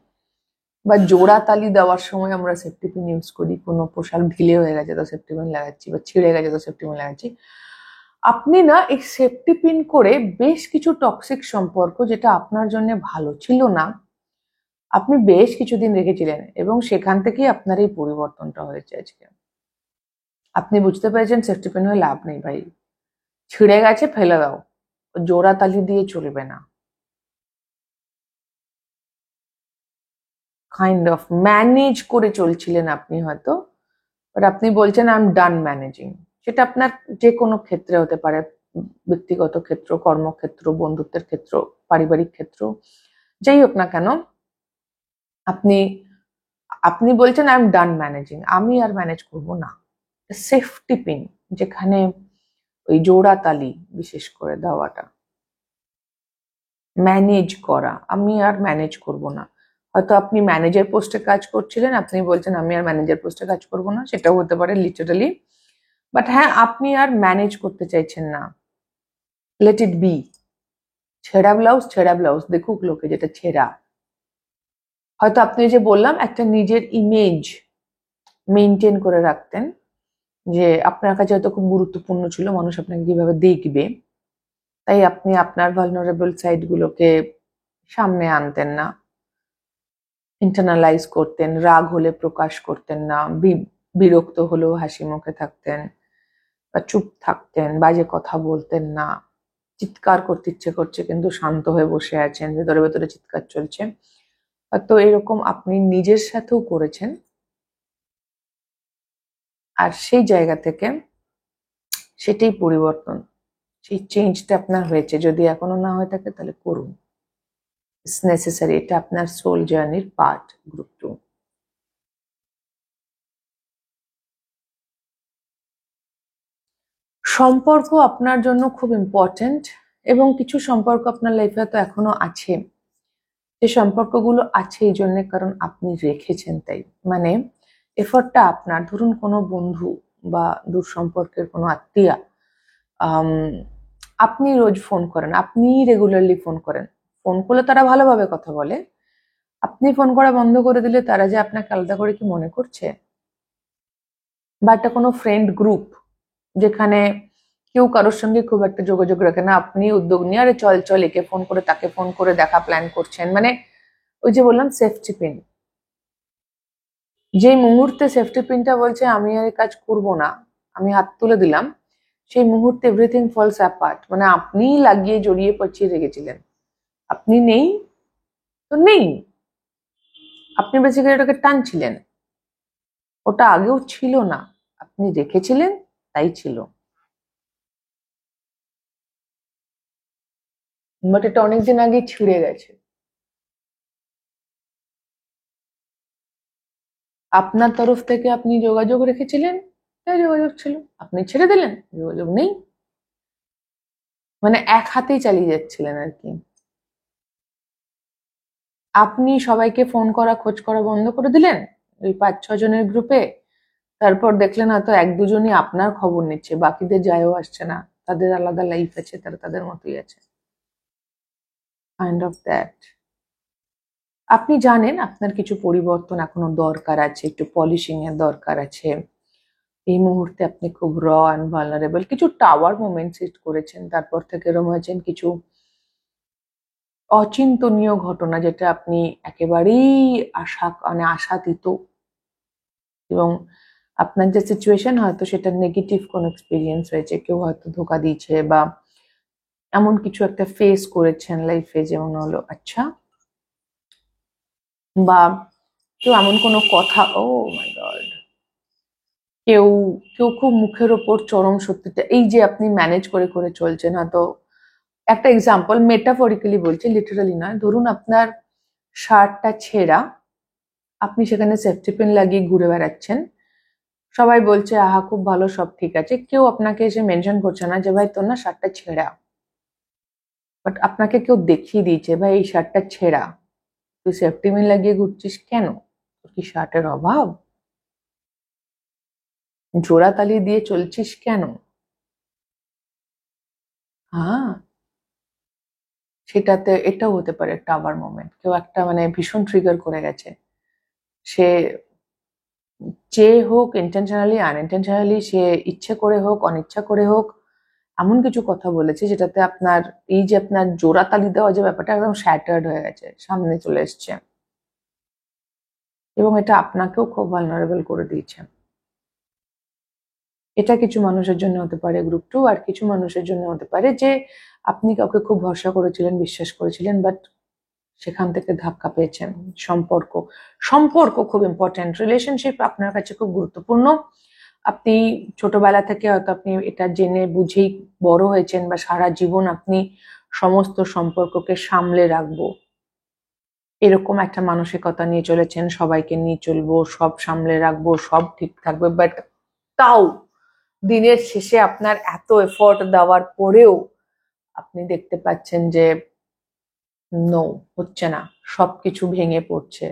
বা জোড়া তালি দেওয়ার সময় আমরা সেফটি পিন ইউজ করি। কোনো পোশাক ঢিলে হয়ে গেছে তো সেফটি পিন লাগাচ্ছি, বা ছিঁড়ে গেছে তো সেফটি পিন লাগাচ্ছি। আপনি না এই সেফটি পিন করে বেশ কিছু টক্সিক সম্পর্ক, যেটা আপনার জন্য ভালো ছিল না, আপনি বেশ কিছুদিন রেখেছিলেন, এবং সেখান থেকেই আপনার এই পরিবর্তনটা হয়েছে আজকে। আপনি বুঝতে পেরেছেন সেফটি পিন হয়ে লাভ নেই ভাই, ছিঁড়ে গেছে ফেলে দাও, জোড়া তালি দিয়ে চলবে না। কাইন্ড অফ ম্যানেজ করে চলছিলেন আপনি হয়তো, বাট আপনি বলছেন আই এম ডান ম্যানেজিং। সেটা আপনার যে কোনো ক্ষেত্রে হতে পারে, ব্যক্তিগত ক্ষেত্র, কর্মক্ষেত্র, বন্ধুত্বের ক্ষেত্র, পারিবারিক ক্ষেত্র, যাই হোক না কেন, আপনি আপনি বলছেন আই এম ডান ম্যানেজিং, আমি আর ম্যানেজ করব না। সেফটি পিন, যেখানে ওই জোড়া তালি বিশেষ করে দেওয়াটা, ম্যানেজ করা, আমি আর ম্যানেজ করব না। হয়তো আপনি ম্যানেজার পোস্টে কাজ করছিলেন, আপনি বলছেন আমি আর ম্যানেজার পোস্টে কাজ করব না, সেটাও হতে পারে লিটারালি। বাট হ্যাঁ, আপনি আর ম্যানেজ করতে চাইছেন না, লেট ইট বি। ছেঁড়া ব্লাউজ দেখুক লোকে, যেটা ছেঁড়া। হয়তো আপনি যে বললাম একটা নিজের ইমেজ মেনটেন করে রাখতেন, যে আপনার কাছে হয়তো খুব গুরুত্বপূর্ণ ছিল মানুষ আপনাকে কিভাবে দেখবে, তাই আপনি আপনার ভালনারেবল সাইড গুলোকে সামনে আনতেন না, ইন্টারনালাইজ করতেন, রাগ হলে প্রকাশ করতেন না, বিরক্ত হলেও হাসি মুখে থাকতেন বা চুপ থাকতেন, বাজে কথা বলতেন না। চিৎকার করতে ইচ্ছে করছে কিন্তু শান্ত হয়ে বসে আছেন, ভেতরে ভেতরে চিৎকার চলছে। তো এরকম আপনি নিজের সাথেও করেছেন, আর সেই জায়গা থেকে সেটাই পরিবর্তন, সেই চেঞ্জটা আপনার হয়েছে। যদি এখনো না হয়ে থাকে তাহলে করুন, ইটস নেসেসারি। এটা আপনার সোল জার্নির পার্ট, গ্রুপ 2। সম্পর্ক আপনার জন্য খুব ইম্পর্টেন্ট, এবং কিছু সম্পর্ক আপনার লাইফে হয়তো এখনো আছে। যে সম্পর্কগুলো আছে এই জন্য কারণ আপনি রেখেছেন, তাই মানে এফর্টটা আপনার। ধরুন কোনো বন্ধু বা দূর সম্পর্কের কোনো আত্মীয়া, আপনি রোজ ফোন করেন, আপনি রেগুলারলি ফোন করেন, ফোন করলে তারা ভালোভাবে কথা বলে, আপনি ফোন করা বন্ধ করে দিলে তারা যে আপনাকে আলাদা করে কি মনে করছে? বা একটা কোনো ফ্রেন্ড গ্রুপ যেখানে কেউ কারোর সঙ্গে খুব একটা যোগাযোগ রাখে না, আপনি উদ্যোগ নিয়ে আরে চল চল একে ফোন করে তাকে ফোন করে দেখা প্ল্যান করছেন, মানে ওই যে বললাম সেফটি পিন। যেই মুহূর্তে সেফটি পিনটা বলছে আমি আর এই কাজ করব না, আমি হাত তুলে দিলাম, সেই মুহূর্তে এভরিথিং ফলস অ্যাপার্ট। মানে আপনি লাগিয়ে জড়িয়ে পচিয়ে রেখেছিলেন, আপনি নেই তো নেই, আপনি বেসিক্যালি ওটাকে টানছিলেন, ওটা আগেও ছিল না, আপনি রেখেছিলেন তাই ছিল। বাট এটা অনেকদিন আগে ছিঁড়ে গেছে। আপনার তরফ থেকে আপনি যোগাযোগ রেখেছিলেন, তাই যোগাযোগ ছিল, আপনি ছেড়ে দিলেন, যোগাযোগ নেই। মানে এক হাতেই চালিয়ে যাচ্ছিলেন আর কি। আপনি সবাইকে ফোন করা খোঁজ করা বন্ধ করে দিলেন ওই 5-6 জনের গ্রুপে। তারপর দেখলেন হয়তো 1-2জনই আপনার খবর নিচ্ছে, বাকিদের যায়ও আসছে না, তাদের আলাদা লাইফ আছে, তারা তাদের মতোই আছে, কাইন্ড অফ দ্যাট। আপনি জানেন আপনার কিছু পরিবর্তন এখনো দরকার আছে, একটু পলিশিং এর দরকার আছে। এই মুহূর্তে আপনি খুব র অ্যান্ড ভালনারেবল, কিছু টাওয়ার মোমেন্ট হিট করেছেন, তারপর থেকে এরম হয়েছেন কিছু অচিন্তনীয় ঘটনা যেটা আপনি একেবারেই আশাতীত, এবং আপনার যে সিচুয়েশন হয়তো সেটা নেগেটিভ কোনো এক্সপিরিয়েন্স হয়েছে, কেউ হয়তো ধোকা দিয়েছে বা এমন কিছু একটা ফেস করেছেন লাইফে, যেমন হলো আচ্ছা, বা কেউ এমন কোনো কথা, ও মাই গড, কেউ কেউ খুব মুখের ওপর চরম সত্যিটা, এই যে আপনি ম্যানেজ করে করে চলছেন হয়তো। একটা এক্সাম্পল মেটাফরিক্যালি বলছি, লিটারালি নয়। ধরুন আপনার শার্টটা ছেঁড়া, আপনি সেখানে সেফটি পিন লাগিয়ে ঘুরে বেড়াচ্ছেন, সবাই বলছে আহা খুব ভালো, সব ঠিক আছে, কেউ আপনাকে এসে মেনশন করছে না যে ভাই তোর না শার্টটা ছেঁড়া। বাট আপনাকে কেউ দেখিয়ে দিয়েছে ভাই এই শার্টটা ছেঁড়া, তুই সেফটি পিন লাগিয়ে ঘুরছিস কেন? তোর কি শার্টের অভাব? জোড়া তালি দিয়ে চলছিস কেন? হ্যাঁ, সেটাতে এটাও হতে পারে টাওয়ার মোমেন্ট। কেউ একটা মানে ভীষণ ট্রিগার করে গেছে, সে চেয়ে হোক, ইন্টেনশনালি আনইন্টেনশনালি, সে ইচ্ছে করে হোক অনিচ্ছা করে হোক, এমন কিছু কথা বলেছে যেটাতে আপনার এই যে আপনার জোড়া তালি দেওয়া যে ব্যাপারটা একদম শ্যাটার্ড হয়ে গেছে, সামনে চলে এসছে, এবং এটা আপনাকেও খুব ভালনারেবল করে দিয়েছে। এটা কিছু মানুষের জন্য হতে পারে গ্রুপ 2, আর কিছু মানুষের জন্য হতে পারে যে আপনি কাউকে খুব ভরসা করেছিলেন, বিশ্বাস করেছিলেন, বাট সেখান থেকে ধাক্কা পেয়েছেন। সম্পর্ক, সম্পর্ক খুব ইম্পর্টেন্ট, রিলেশনশিপ আপনার কাছে খুব গুরুত্বপূর্ণ। আপনি ছোটবেলা থেকে হয়তো আপনি এটা জেনে বুঝেই বড় হয়েছেন, বা সারা জীবন আপনি সমস্ত সম্পর্ককে সামলে রাখবো এরকম একটা মানসিকতা নিয়ে চলেছেন, সবাইকে নিয়ে চলবো, সব সামলে রাখবো, সব ঠিক থাকবে। বাট তাও দিনের শেষে আপনার এত এফোর্ট দেওয়ার পরেও আপনি দেখতে পাচ্ছেন যে নো, হচ্ছে না, সবকিছু ভেঙে পড়ছে,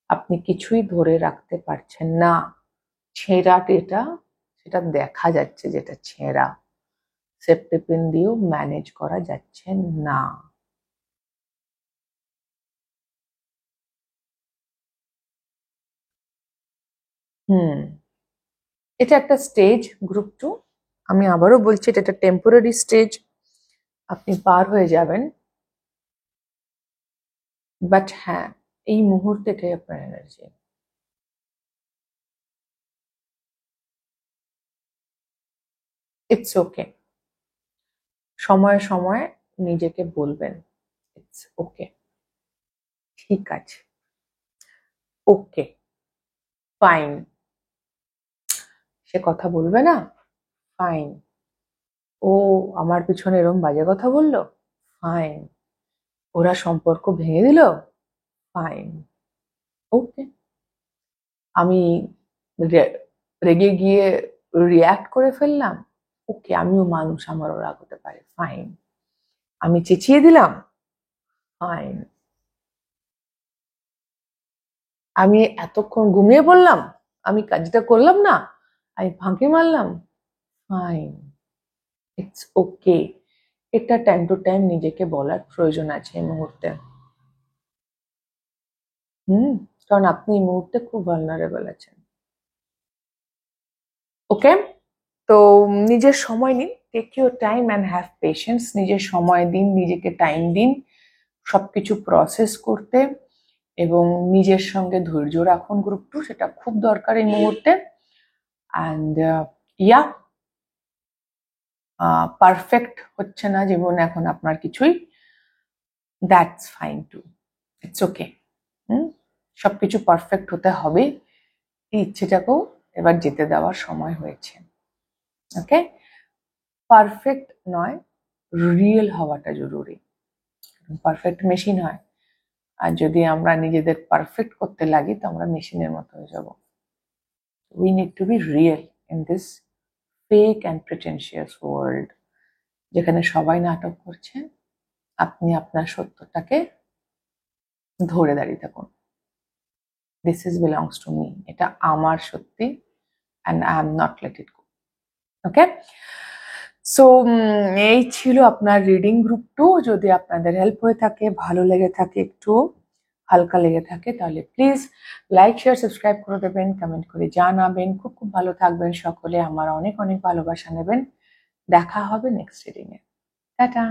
আপনি কিছুই ধরে রাখতে পারছেন না। ছেঁড়া টেটা সেটা দেখা যাচ্ছে, যেটা ছেঁড়া সেফটি পিন দিয়েও ম্যানেজ করা যাচ্ছে না। হুম, এটা একটা স্টেজ, গ্রুপ 2। আমি আবারও বলছি এটা একটা টেম্পোরারি স্টেজ, আপনি পার হয়ে যাবেন। বাট হ্যাঁ, এই মুহূর্তে এটাই আপনার এনার্জি। It's okay. সময়ে সময়ে নিজেকে বলবেন ইটস ওকে, ঠিক আছে, ওকে, ফাইন। সে কথা বলবে না, ফাইন। ও আমার পিছনে এরম বাজে কথা বললো, ফাইন। ওরা সম্পর্ক ভেঙে দিল, ফাইন, ওকে। আমি রেগে গিয়ে রিয়াক্ট করে ফেললাম, ওকে, আমিও মানুষ, আমারও রাগ হতে পারে, ফাইন। আমি চেঁচিয়ে দিলাম, ফাইন। আমি এতক্ষণ ঘুমিয়ে পড়লাম, আমি কাজটা করলাম না, আমি ফাঁকি মারলাম, ফাইন, ইটস ওকে। এটা টাইম টু টাইম নিজেকে বলার প্রয়োজন আছে এই মুহূর্তে। কারণ আপনি এই মুহূর্তে খুব ভালনারেবল আছেন। ওকে, তো নিজের সময় নিন, take your time and have patience. নিজের সময় দিন, নিজেকে টাইম দিন সবকিছু প্রসেস করতে, এবং নিজের সঙ্গে ধৈর্য রাখুন। গ্রুপ 2 সেটা খুব দরকার এই মুহূর্তে। অ্যান্ড ইয়া, পারফেক্ট হচ্ছে না জীবনে এখন আপনার কিছুই, that's fine too, it's okay. সবকিছু পারফেক্ট হতে হবে, এই ইচ্ছেটাকেও এবার যেতে দেওয়ার সময় হয়েছে। ওকে, পারফেক্ট নয়, রিয়েল হওয়াটা জরুরি। পারফেক্ট মেশিন হয়, আর যদি আমরা নিজেদের পারফেক্ট করতে লাগি তো আমরা মেশিনের মতো হয়ে যাব। We need to be real in this fake and pretentious world, যেখানে সবাই নাটক করছে। আপনি আপনার সত্যটাকে ধরে দাঁড়িয়ে থাকুন, this is belongs to me, এটা আমার সত্যি, and I am not let it go. Okay, so এই ছিল আপনার রিডিং গ্রুপ 2। যদি আপনাদের হেল্প হয়ে থাকে, ভালো লেগে থাকে, একটু হালকা লেগে থাকে, তাহলে প্লিজ লাইক, শেয়ার, সাবস্ক্রাইব করে দেবেন, কমেন্ট করে জানাবেন। খুব খুব ভালো থাকবেন সকলে, আমার অনেক অনেক ভালোবাসা নেবেন। দেখা হবে নেক্সট রিডিং এ। টাটা।